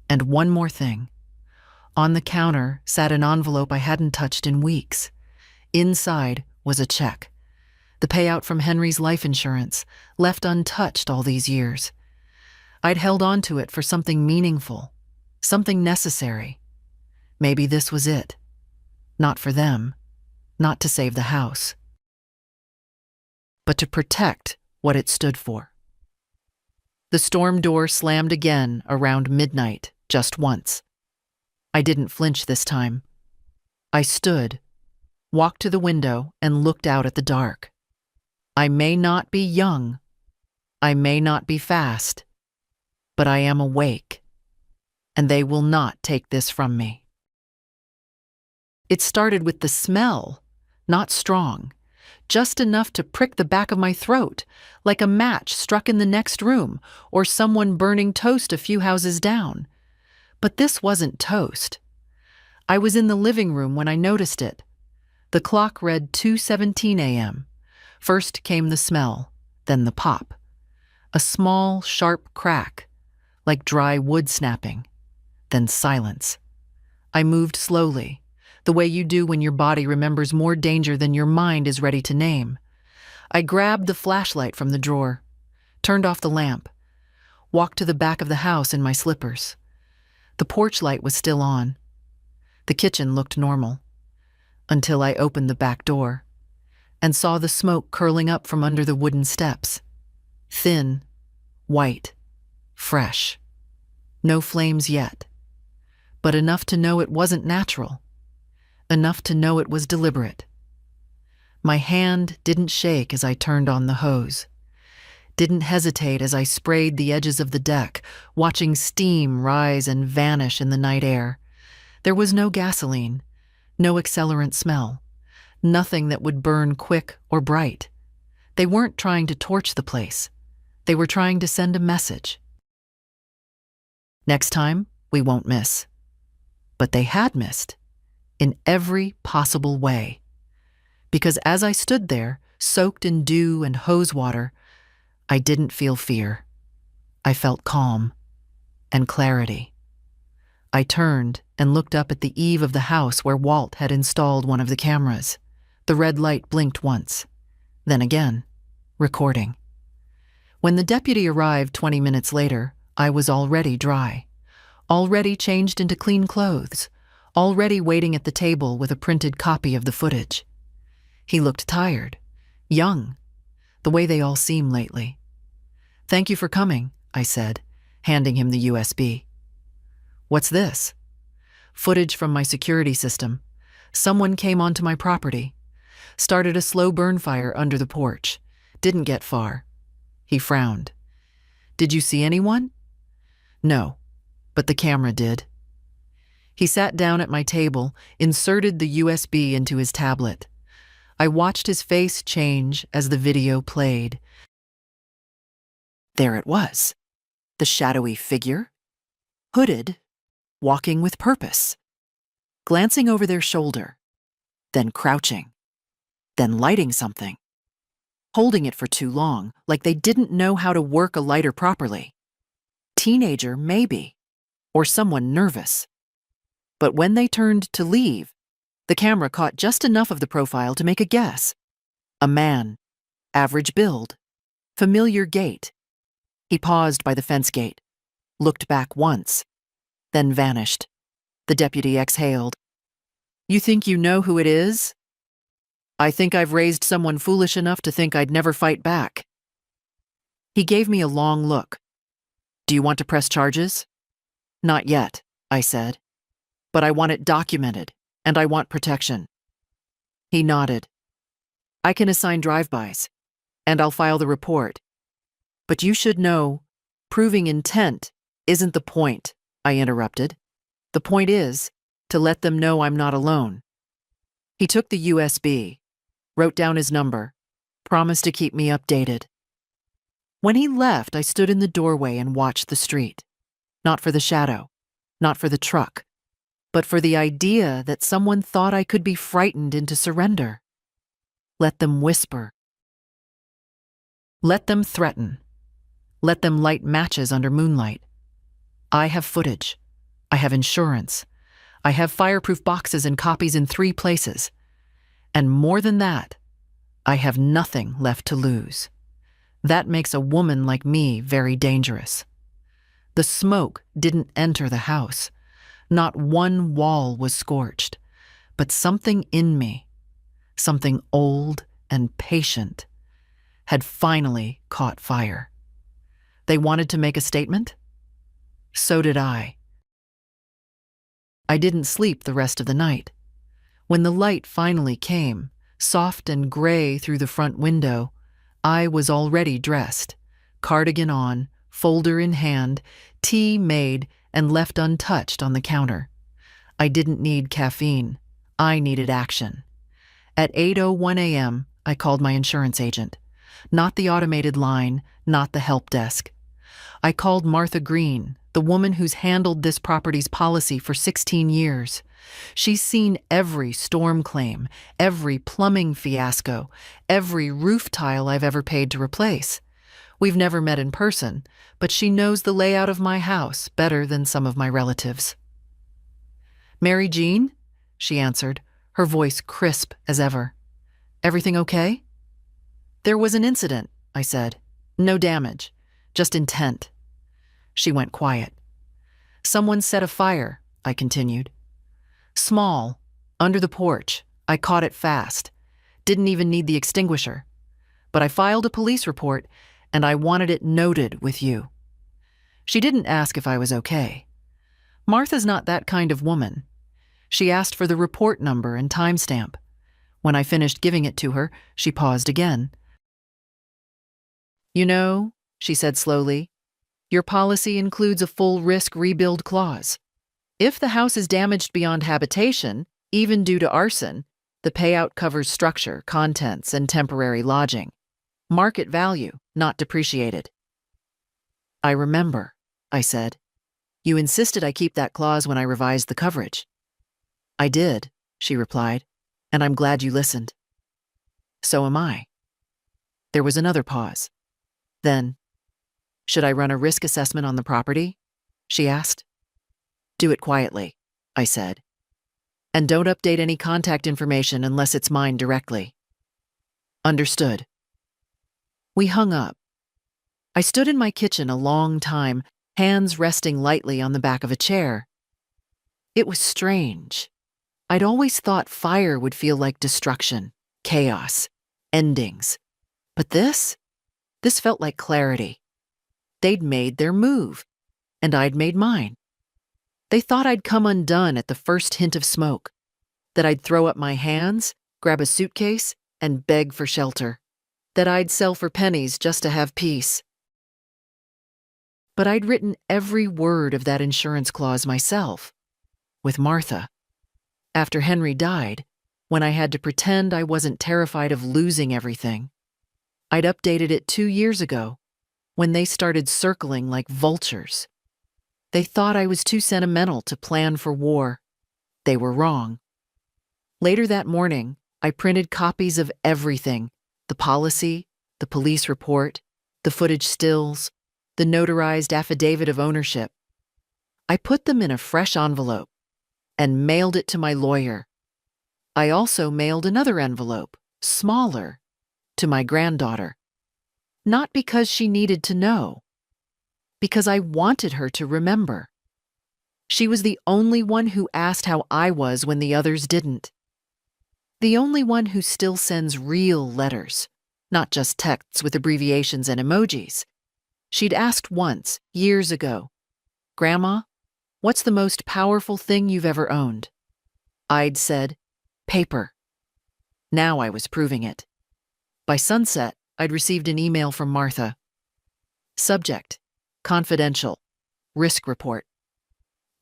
And one more thing. On the counter sat an envelope I hadn't touched in weeks. Inside was a check. The payout from Henry's life insurance, left untouched all these years. I'd held on to it for something meaningful, something necessary. Maybe this was it. Not for them, not to save the house, but to protect what it stood for. The storm door slammed again around midnight, just once. I didn't flinch this time. I stood, walked to the window, and looked out at the dark. I may not be young, I may not be fast, but I am awake, and they will not take this from me. It started with the smell, not strong, just enough to prick the back of my throat, like a match struck in the next room or someone burning toast a few houses down. But this wasn't toast. I was in the living room when I noticed it. The clock read 2:17 a.m. First came the smell, then the pop. A small, sharp crack, like dry wood snapping, then silence. I moved slowly, the way you do when your body remembers more danger than your mind is ready to name. I grabbed the flashlight from the drawer, turned off the lamp, walked to the back of the house in my slippers. The porch light was still on. The kitchen looked normal, until I opened the back door and saw the smoke curling up from under the wooden steps. Thin, white, fresh. No flames yet, but enough to know it wasn't natural, enough to know it was deliberate. My hand didn't shake as I turned on the hose, didn't hesitate as I sprayed the edges of the deck, watching steam rise and vanish in the night air. There was no gasoline, no accelerant smell, nothing that would burn quick or bright. They weren't trying to torch the place. They were trying to send a message. Next time, we won't miss. But they had missed, in every possible way. Because as I stood there, soaked in dew and hose water, I didn't feel fear. I felt calm and clarity. I turned and looked up at the eave of the house where Walt had installed one of the cameras. The red light blinked once, then again, recording. When the deputy arrived 20 minutes later, I was already dry, already changed into clean clothes, already waiting at the table with a printed copy of the footage. He looked tired, young, the way they all seem lately. "Thank you for coming," I said, handing him the USB. "What's this?" "Footage from my security system. Someone came onto my property, started a slow burn fire under the porch, didn't get far." He frowned. "Did you see anyone?" "No, but the camera did." He sat down at my table, inserted the USB into his tablet. I watched his face change as the video played. There it was, the shadowy figure, hooded, walking with purpose, glancing over their shoulder, then crouching, then lighting something, holding it for too long, like they didn't know how to work a lighter properly. Teenager, maybe, or someone nervous. But when they turned to leave, the camera caught just enough of the profile to make a guess. A man, average build, familiar gait. He paused by the fence gate, looked back once, then vanished. The deputy exhaled. "You think you know who it is?" "I think I've raised someone foolish enough to think I'd never fight back." He gave me a long look. "Do you want to press charges?" "Not yet," I said. "But I want it documented, and I want protection." He nodded. "I can assign drive-bys, and I'll file the report. But you should know, proving intent isn't the point," I interrupted. "The point is to let them know I'm not alone." He took the USB, wrote down his number, promised to keep me updated. When he left, I stood in the doorway and watched the street. Not for the shadow, not for the truck, but for the idea that someone thought I could be frightened into surrender. Let them whisper. Let them threaten. Let them light matches under moonlight. I have footage. I have insurance. I have fireproof boxes and copies in 3 places. And more than that, I have nothing left to lose. That makes a woman like me very dangerous. The smoke didn't enter the house. Not one wall was scorched, But something in me, something old and patient, had finally caught fire. They wanted to make a statement? So did I. I didn't sleep the rest of the night. When the light finally came, soft and gray through the front window, I was already dressed, cardigan on, folder in hand, tea made and left untouched on the counter. I didn't need caffeine. I needed action. At 8:01 a.m., I called my insurance agent. Not the automated line, not the help desk. I called Martha Green, the woman who's handled this property's policy for 16 years. She's seen every storm claim, every plumbing fiasco, every roof tile I've ever paid to replace. We've never met in person, but she knows the layout of my house better than some of my relatives. "Mary Jean?" she answered, her voice crisp as ever. "Everything okay?" "There was an incident," I said. "No damage, just intent." She went quiet. "Someone set a fire," I continued. "Small, under the porch. I caught it fast. Didn't even need the extinguisher. But I filed a police report, and I wanted it noted with you." She didn't ask if I was okay. Martha's not that kind of woman. She asked for the report number and timestamp. When I finished giving it to her, she paused again. "You know," she said slowly, "your policy includes a full risk rebuild clause. If the house is damaged beyond habitation, even due to arson, the payout covers structure, contents, and temporary lodging. Market value, not depreciated." "I remember," I said. "You insisted I keep that clause when I revised the coverage." "I did," she replied, "and I'm glad you listened." "So am I." There was another pause. Then, "Should I run a risk assessment on the property?" she asked. "Do it quietly," I said. "And don't update any contact information unless it's mine directly." "Understood." We hung up. I stood in my kitchen a long time, hands resting lightly on the back of a chair. It was strange. I'd always thought fire would feel like destruction, chaos, endings. But this felt like clarity. They'd made their move, and I'd made mine. They thought I'd come undone at the first hint of smoke, that I'd throw up my hands, grab a suitcase, and beg for shelter, that I'd sell for pennies just to have peace. But I'd written every word of that insurance clause myself, with Martha. After Henry died, when I had to pretend I wasn't terrified of losing everything, I'd updated it 2 years ago, when they started circling like vultures. They thought I was too sentimental to plan for war. They were wrong. Later that morning, I printed copies of everything: the policy, the police report, the footage stills, the notarized affidavit of ownership. I put them in a fresh envelope and mailed it to my lawyer. I also mailed another envelope, smaller, to my granddaughter. Not because she needed to know, because I wanted her to remember. She was the only one who asked how I was when the others didn't. The only one who still sends real letters, not just texts with abbreviations and emojis. She'd asked once, years ago, "Grandma, what's the most powerful thing you've ever owned?" I'd said, "Paper." Now I was proving it. By sunset, I'd received an email from Martha. Subject: confidential. Risk report.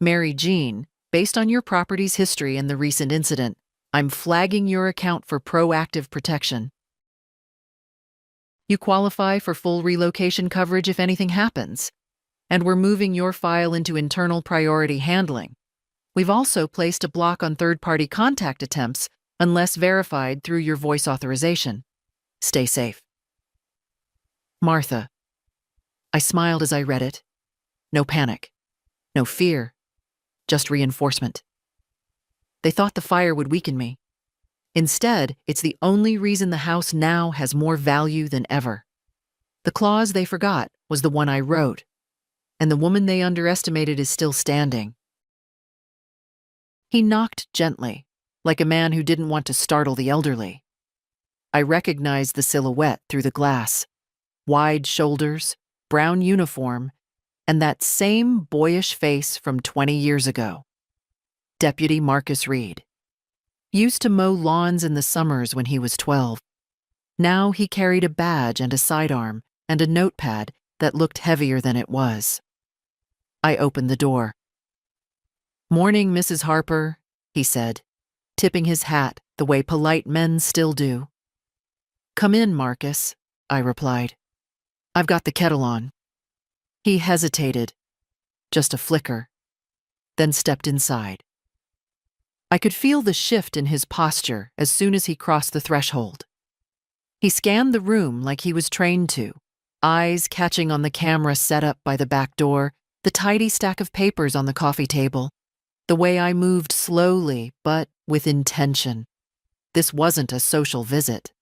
"Mary Jean, based on your property's history and the recent incident, I'm flagging your account for proactive protection. You qualify for full relocation coverage if anything happens, and we're moving your file into internal priority handling. We've also placed a block on third-party contact attempts unless verified through your voice authorization. Stay safe. Martha." I smiled as I read it. No panic, no fear, just reinforcement. They thought the fire would weaken me. Instead, it's the only reason the house now has more value than ever. The clause they forgot was the one I wrote, and the woman they underestimated is still standing. He knocked gently, like a man who didn't want to startle the elderly. I recognized the silhouette through the glass. Wide shoulders, brown uniform, and that same boyish face from 20 years ago. Deputy Marcus Reed. Used to mow lawns in the summers when he was 12. Now he carried a badge and a sidearm and a notepad that looked heavier than it was. I opened the door. "Morning, Mrs. Harper," he said, tipping his hat the way polite men still do. "Come in, Marcus," I replied. "I've got the kettle on." He hesitated, just a flicker, then stepped inside. I could feel the shift in his posture as soon as he crossed the threshold. He scanned the room like he was trained to, eyes catching on the camera set up by the back door, the tidy stack of papers on the coffee table, the way I moved slowly but with intention. This wasn't a social visit.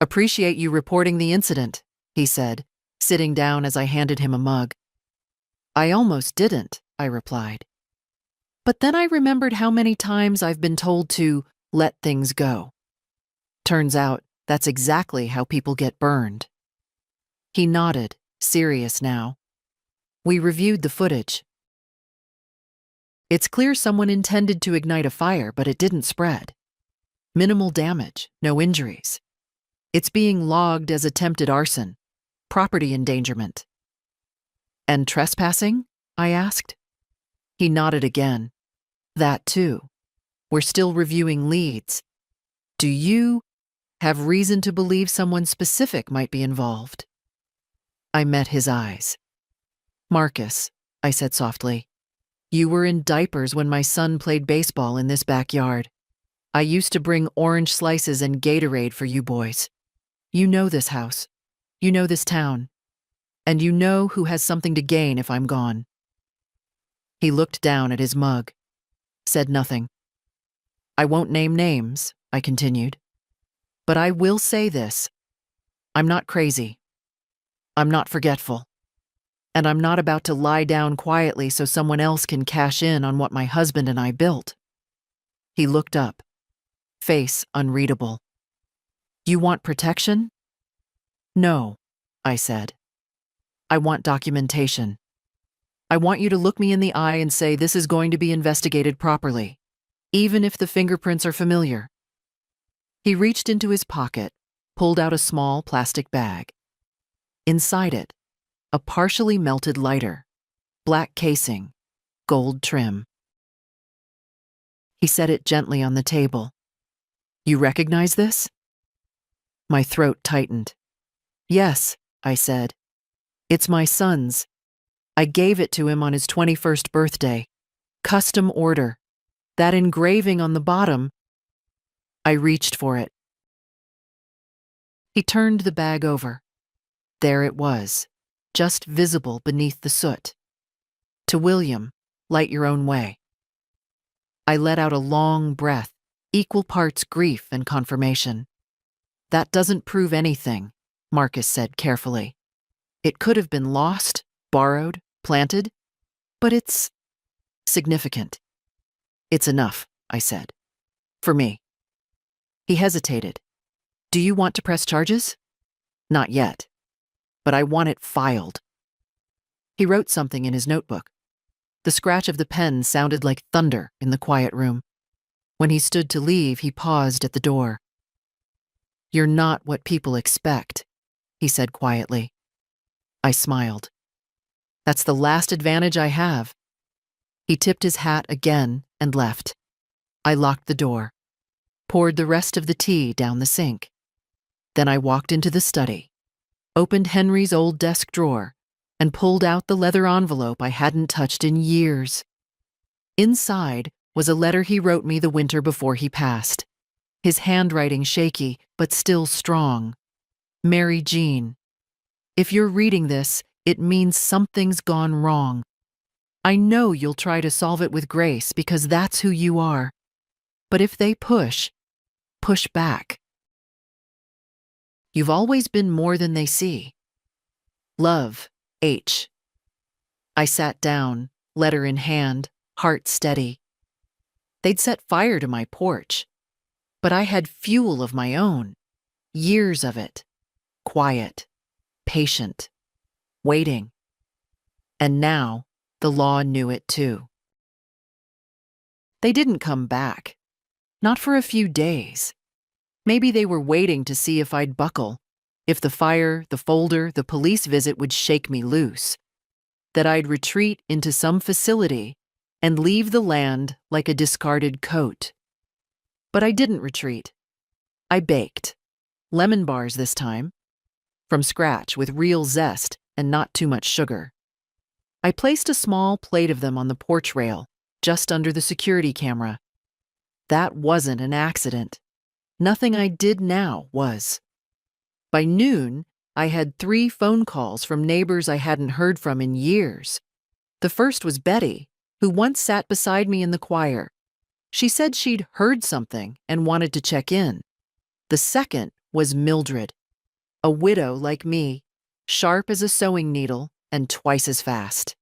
"Appreciate you reporting the incident," he said, sitting down as I handed him a mug. "I almost didn't," I replied. But then I remembered how many times I've been told to let things go. Turns out that's exactly how people get burned. He nodded, serious now. We reviewed the footage. It's clear someone intended to ignite a fire, but it didn't spread. Minimal damage, no injuries. It's being logged as attempted arson, property endangerment. "And trespassing?" I asked. He nodded again. "That too. We're still reviewing leads. Do you have reason to believe someone specific might be involved?" I met his eyes. "Marcus," I said softly, "you were in diapers when my son played baseball in this backyard. I used to bring orange slices and Gatorade for you boys. You know this house. You know this town. And you know who has something to gain if I'm gone." He looked down at his mug, said nothing. "I won't name names," I continued. "But I will say this. I'm not crazy. I'm not forgetful. And I'm not about to lie down quietly so someone else can cash in on what my husband and I built." He looked up, face unreadable. "You want protection?" "No," I said. "I want documentation. I want you to look me in the eye and say this is going to be investigated properly, even if the fingerprints are familiar." He reached into his pocket, pulled out a small plastic bag. Inside it, a partially melted lighter, black casing, gold trim. He set it gently on the table. "You recognize this?" My throat tightened. "Yes," I said. "It's my son's. I gave it to him on his 21st birthday. Custom order. That engraving on the bottom." I reached for it. He turned the bag over. There it was, just visible beneath the soot. "To William, light your own way." I let out a long breath, equal parts grief and confirmation. "That doesn't prove anything," Marcus said carefully. "It could have been lost, borrowed, planted, but it's significant." "It's enough," I said. "For me." He hesitated. "Do you want to press charges?" "Not yet. But I want it filed." He wrote something in his notebook. The scratch of the pen sounded like thunder in the quiet room. When he stood to leave, he paused at the door. "You're not what people expect," he said quietly. I smiled. "That's the last advantage I have." He tipped his hat again and left. I locked the door, poured the rest of the tea down the sink. Then I walked into the study, opened Henry's old desk drawer, and pulled out the leather envelope I hadn't touched in years. Inside was a letter he wrote me the winter before he passed, his handwriting shaky but still strong. "Mary Jean, if you're reading this, it means something's gone wrong. I know you'll try to solve it with grace because that's who you are. But if they push back. You've always been more than they see. Love, H." I sat down, letter in hand, heart steady. They'd set fire to my porch. But I had fuel of my own, years of it, quiet, patient, waiting. And now the law knew it too. They didn't come back, not for a few days. Maybe they were waiting to see if I'd buckle, if the fire, the folder, the police visit would shake me loose, that I'd retreat into some facility and leave the land like a discarded coat. But I didn't retreat. I baked. Lemon bars this time, from scratch with real zest and not too much sugar. I placed a small plate of them on the porch rail, just under the security camera. That wasn't an accident. Nothing I did now was. By noon, I had 3 phone calls from neighbors I hadn't heard from in years. The first was Betty, who once sat beside me in the choir. She said she'd heard something and wanted to check in. The second was Mildred, a widow like me, sharp as a sewing needle and twice as fast.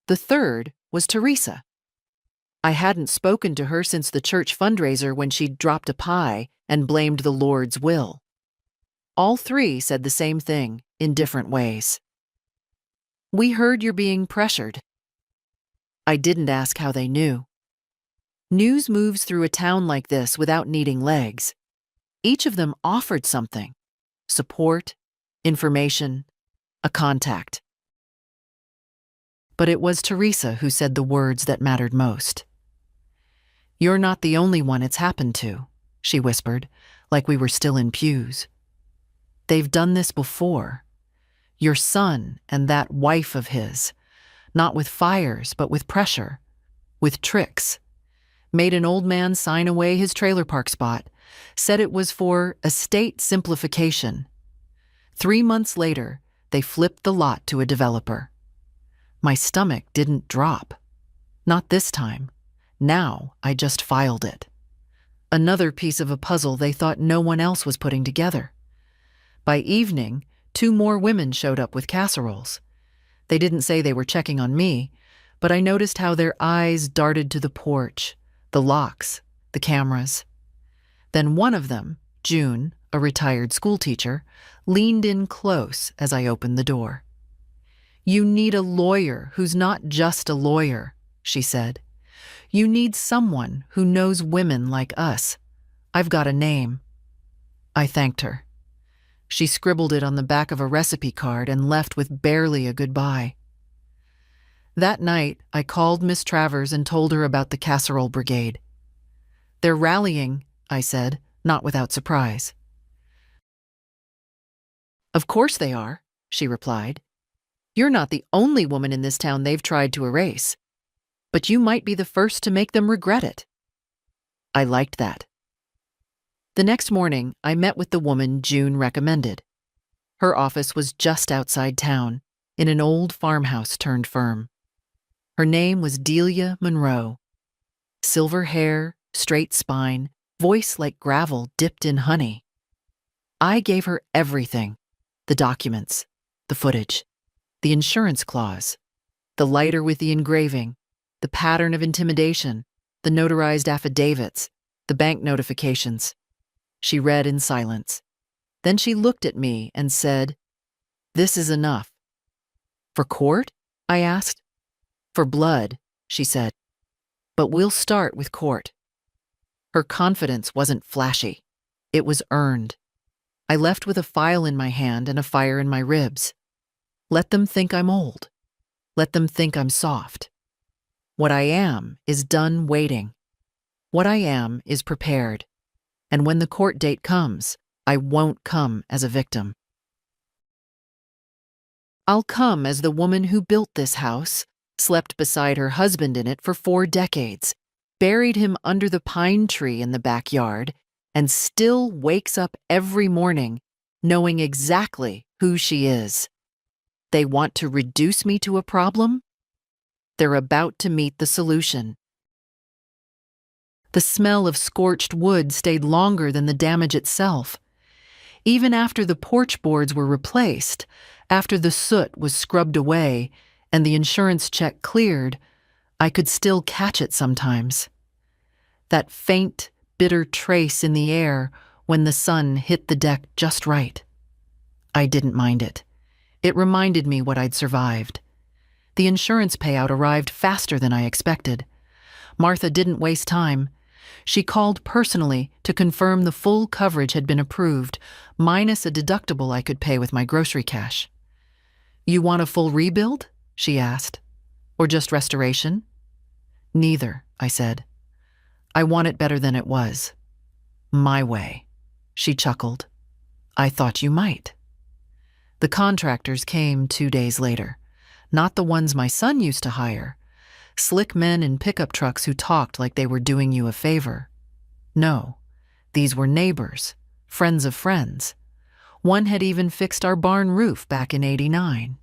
The third was Teresa. I hadn't spoken to her since the church fundraiser when she'd dropped a pie and blamed the Lord's will. All 3 said the same thing in different ways. "We heard you're being pressured." I didn't ask how they knew. News moves through a town like this without needing legs. Each of them offered something: support, information, a contact. But it was Teresa who said the words that mattered most. "You're not the only one it's happened to," she whispered, like we were still in pews. "They've done this before. Your son and that wife of his, not with fires, but with pressure, with tricks. Made an old man sign away his trailer park spot, said it was for estate simplification. 3 months later, they flipped the lot to a developer. My stomach didn't drop. Not this time. Now I just filed it. Another piece of a puzzle they thought no one else was putting together. By evening, 2 more women showed up with casseroles. They didn't say they were checking on me, but I noticed how their eyes darted to the porch, the locks, the cameras. Then one of them, June, a retired schoolteacher, leaned in close as I opened the door. "You need a lawyer who's not just a lawyer," she said. "You need someone who knows women like us. I've got a name." I thanked her. She scribbled it on the back of a recipe card and left with barely a goodbye. That night, I called Miss Travers and told her about the casserole brigade. "They're rallying," I said, not without surprise. "Of course they are," she replied. "You're not the only woman in this town they've tried to erase, but you might be the first to make them regret it." I liked that. The next morning, I met with the woman June recommended. Her office was just outside town, in an old farmhouse turned firm. Her name was Delia Monroe. Silver hair, straight spine, voice like gravel dipped in honey. I gave her everything: the documents, the footage, the insurance clause, the lighter with the engraving, the pattern of intimidation, the notarized affidavits, the bank notifications. She read in silence. Then she looked at me and said, "This is enough." "For court?" I asked. "For blood," she said. "But we'll start with court." Her confidence wasn't flashy. It was earned. I left with a file in my hand and a fire in my ribs. Let them think I'm old. Let them think I'm soft. What I am is done waiting. What I am is prepared. And when the court date comes, I won't come as a victim. I'll come as the woman who built this house, slept beside her husband in it for 4 decades, buried him under the pine tree in the backyard, and still wakes up every morning knowing exactly who she is. They want to reduce me to a problem? They're about to meet the solution. The smell of scorched wood stayed longer than the damage itself. Even after the porch boards were replaced, after the soot was scrubbed away and the insurance check cleared, I could still catch it sometimes. that faint, bitter trace in the air when the sun hit the deck just right. I didn't mind it. It reminded me what I'd survived. The insurance payout arrived faster than I expected. Martha didn't waste time. She called personally to confirm the full coverage had been approved, minus a deductible I could pay with my grocery cash. "You want a full rebuild?" she asked. "Or just restoration?" "Neither," I said. "I want it better than it was. My way." She chuckled. "I thought you might." The contractors came 2 days later. Not the ones my son used to hire. Slick men in pickup trucks who talked like they were doing you a favor. No, these were neighbors, friends of friends. One had even fixed our barn roof back in '89.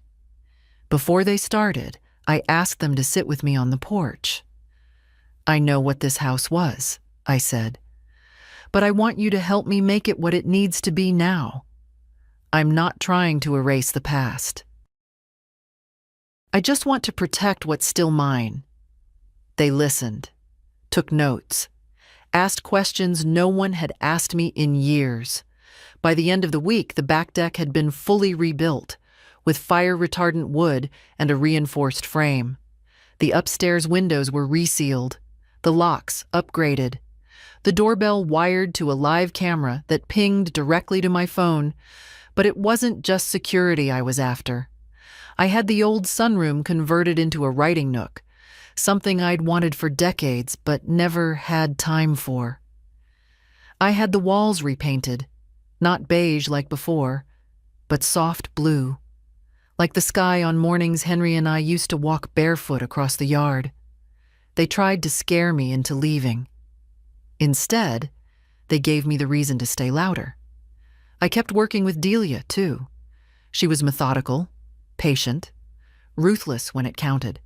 Before they started, I asked them to sit with me on the porch. "I know what this house was," I said, "but I want you to help me make it what it needs to be now. I'm not trying to erase the past. I just want to protect what's still mine." They listened, took notes, asked questions no one had asked me in years. By the end of the week, the back deck had been fully rebuilt, with fire-retardant wood and a reinforced frame. The upstairs windows were resealed, the locks upgraded, the doorbell wired to a live camera that pinged directly to my phone. But it wasn't just security I was after. I had the old sunroom converted into a writing nook, something I'd wanted for decades but never had time for. I had the walls repainted, not beige like before, but soft blue, like the sky on mornings Henry and I used to walk barefoot across the yard. They tried to scare me into leaving. Instead, they gave me the reason to stay louder. I kept working with Delia, too. She was methodical, patient, ruthless when it counted.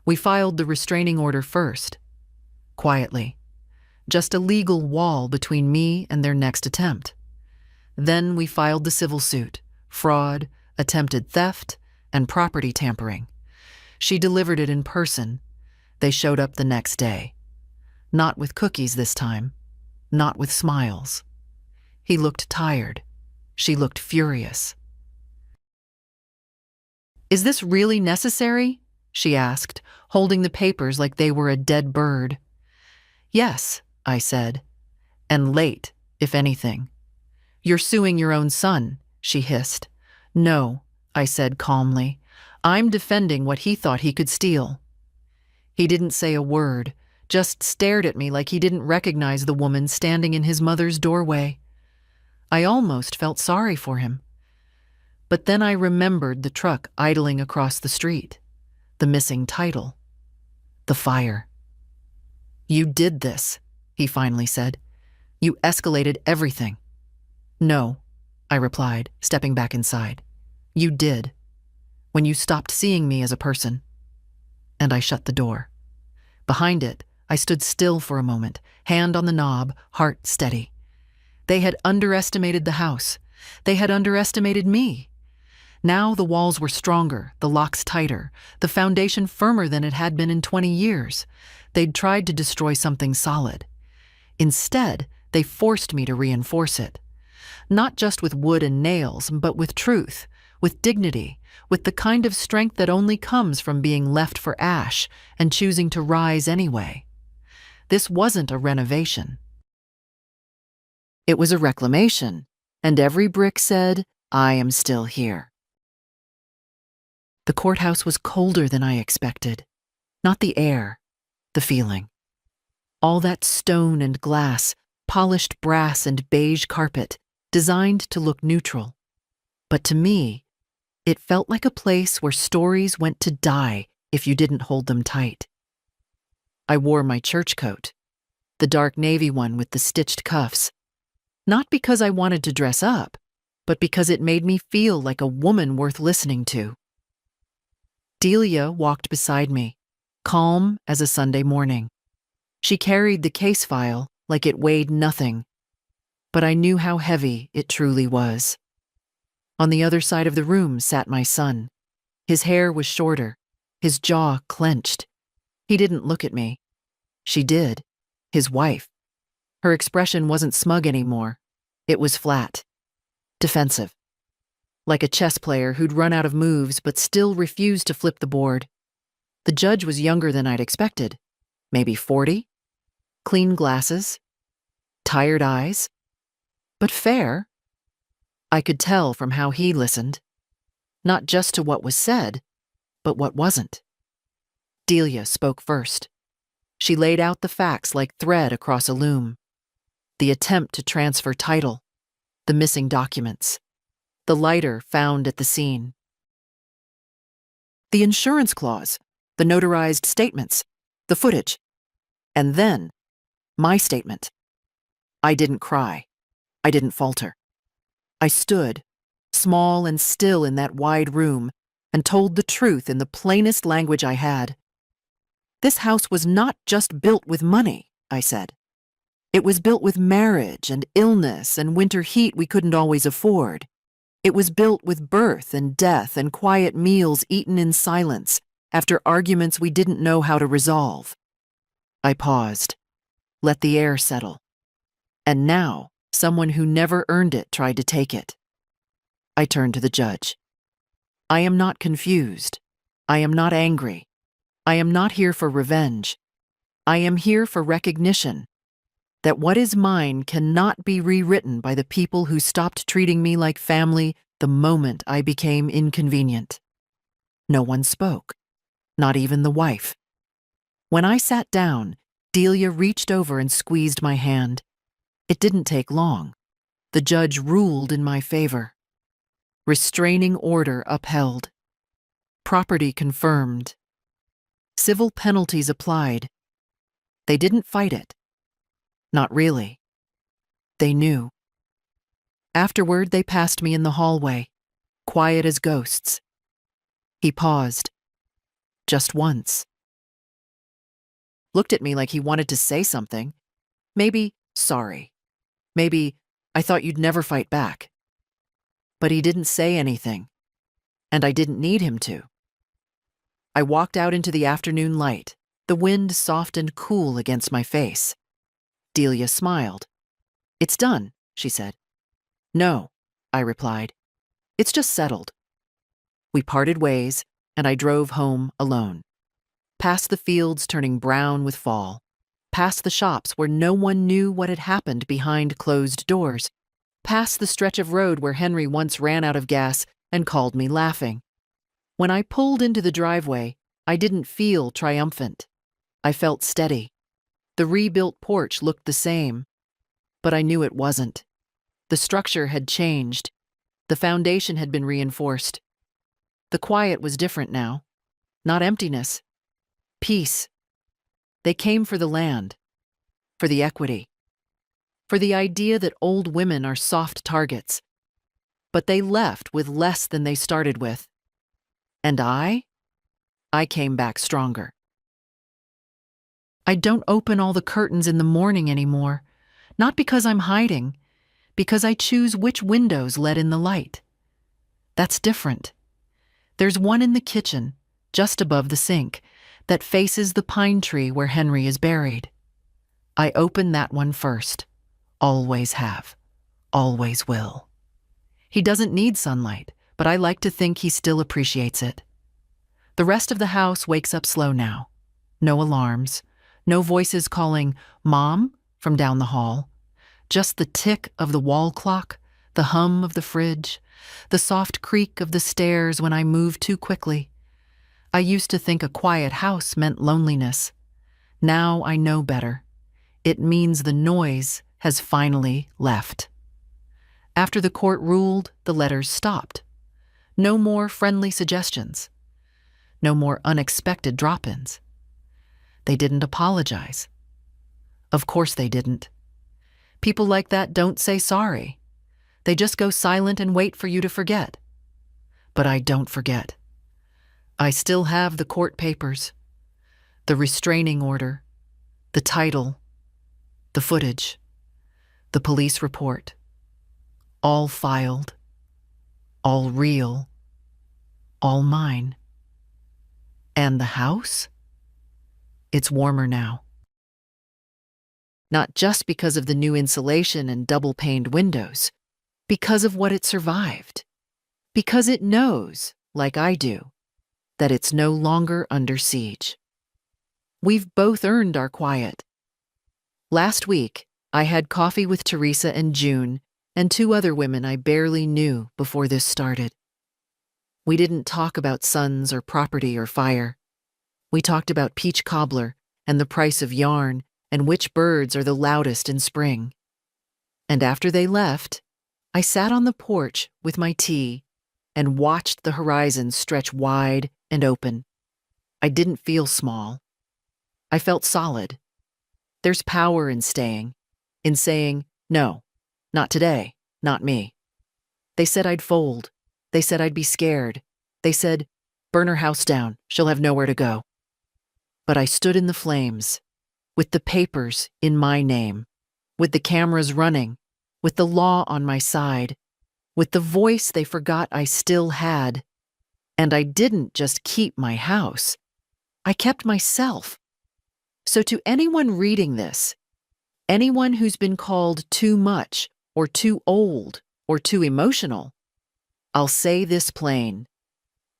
We filed the restraining order first, quietly, just a legal wall between me and their next attempt. Then we filed the civil suit, fraud, attempted theft, and property tampering. She delivered it in person. They showed up the next day. Not with cookies this time, not with smiles. He looked tired. She looked furious. "Is this really necessary?" she asked, holding the papers like they were a dead bird. "Yes," I said, "and late, if anything." "You're suing your own son," she hissed. "No," I said calmly. "I'm defending what he thought he could steal." He didn't say a word, just stared at me like he didn't recognize the woman standing in his mother's doorway. I almost felt sorry for him. But then I remembered the truck idling across the street, the missing title, the fire. "You did this," he finally said. "You escalated everything." "No," I replied, stepping back inside. "You did, when you stopped seeing me as a person." And I shut the door. Behind it, I stood still for a moment, hand on the knob, heart steady. They had underestimated the house. They had underestimated me. Now the walls were stronger, the locks tighter, the foundation firmer than it had been in 20 years. They'd tried to destroy something solid. Instead, they forced me to reinforce it. Not just with wood and nails, but with truth, with dignity, with the kind of strength that only comes from being left for ash and choosing to rise anyway. This wasn't a renovation. It was a reclamation, and every brick said, "I am still here." The courthouse was colder than I expected. Not the air, the feeling. All that stone and glass, polished brass and beige carpet, designed to look neutral. But to me, it felt like a place where stories went to die if you didn't hold them tight. I wore my church coat, the dark navy one with the stitched cuffs, not because I wanted to dress up, but because it made me feel like a woman worth listening to. Delia walked beside me, calm as a Sunday morning. She carried the case file like it weighed nothing, but I knew how heavy it truly was. On the other side of the room sat my son. His hair was shorter, his jaw clenched. He didn't look at me. She did. His wife. Her expression wasn't smug anymore. It was flat, defensive, like a chess player who'd run out of moves but still refused to flip the board. The judge was younger than I'd expected, maybe 40, clean glasses, tired eyes, but fair. I could tell from how he listened, not just to what was said, but what wasn't. Delia spoke first. She laid out the facts like thread across a loom. The attempt to transfer title, the missing documents, the lighter found at the scene. The insurance clause, the notarized statements, the footage. And then, my statement. I didn't cry. I didn't falter. I stood, small and still in that wide room, and told the truth in the plainest language I had. This house was not just built with money, I said. It was built with marriage and illness and winter heat we couldn't always afford. It was built with birth and death and quiet meals eaten in silence after arguments we didn't know how to resolve. I paused, let the air settle. And now, someone who never earned it tried to take it. I turned to the judge. I am not confused. I am not angry. I am not here for revenge. I am here for recognition that what is mine cannot be rewritten by the people who stopped treating me like family the moment I became inconvenient. No one spoke, not even the wife. When I sat down, Delia reached over and squeezed my hand. It didn't take long. The judge ruled in my favor. Restraining order upheld. Property confirmed. Civil penalties applied. They didn't fight it. Not really. They knew. Afterward, they passed me in the hallway, quiet as ghosts. He paused. Just once. Looked at me like he wanted to say something. Maybe, sorry. Maybe, I thought you'd never fight back. But he didn't say anything, and I didn't need him to. I walked out into the afternoon light, the wind soft and cool against my face. Delia smiled. It's done, she said. No, I replied. It's just settled. We parted ways, and I drove home alone. Past the fields turning brown with fall. Past the shops where no one knew what had happened behind closed doors. Past the stretch of road where Henry once ran out of gas and called me laughing. When I pulled into the driveway, I didn't feel triumphant. I felt steady. The rebuilt porch looked the same, but I knew it wasn't. The structure had changed. The foundation had been reinforced. The quiet was different now. Not emptiness. Peace. They came for the land, for the equity, for the idea that old women are soft targets. But they left with less than they started with. And I came back stronger. I don't open all the curtains in the morning anymore, not because I'm hiding, because I choose which windows let in the light. That's different. There's one in the kitchen, just above the sink, that faces the pine tree where Henry is buried. I open that one first. Always have. Always will. He doesn't need sunlight, but I like to think he still appreciates it. The rest of the house wakes up slow now. No alarms, no voices calling "Mom" from down the hall. Just the tick of the wall clock, the hum of the fridge, the soft creak of the stairs when I move too quickly. I used to think a quiet house meant loneliness. Now I know better. It means the noise has finally left. After the court ruled, the letters stopped. No more friendly suggestions. No more unexpected drop-ins. They didn't apologize. Of course they didn't. People like that don't say sorry. They just go silent and wait for you to forget. But I don't forget. I still have the court papers, the restraining order, the title, the footage, the police report. All filed, all real, all mine. And the house? It's warmer now. not just because of the new insulation and double-paned windows, because of what it survived. Because it knows, like I do, that it's no longer under siege. We've both earned our quiet. Last week, I had coffee with Teresa and June and two other women I barely knew before this started. We didn't talk about sons or property or fire. We talked about peach cobbler and the price of yarn and which birds are the loudest in spring. And after they left, I sat on the porch with my tea and watched the horizon stretch wide and open. I didn't feel small. I felt solid. There's power in staying, in saying, no, not today, not me. They said I'd fold. They said I'd be scared. They said, burn her house down, she'll have nowhere to go. But I stood in the flames, with the papers in my name, with the cameras running, with the law on my side, with the voice they forgot I still had. And I didn't just keep my house. I kept myself. So to anyone reading this, anyone who's been called too much or too old or too emotional, I'll say this plain.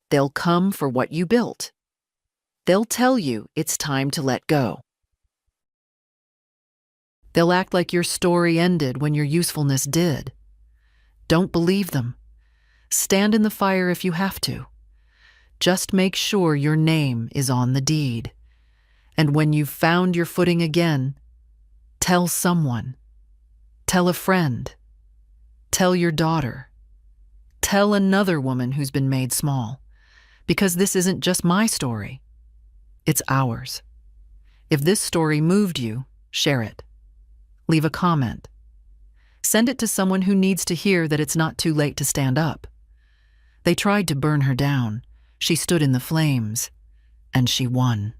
They'll come for what you built. They'll tell you it's time to let go. They'll act like your story ended when your usefulness did. Don't believe them. Stand in the fire if you have to. Just make sure your name is on the deed. And when you've found your footing again, tell someone. Tell a friend. Tell your daughter. Tell another woman who's been made small. Because this isn't just my story. It's ours. If this story moved you, share it. Leave a comment. Send it to someone who needs to hear that it's not too late to stand up. They tried to burn her down. She stood in the flames, and she won.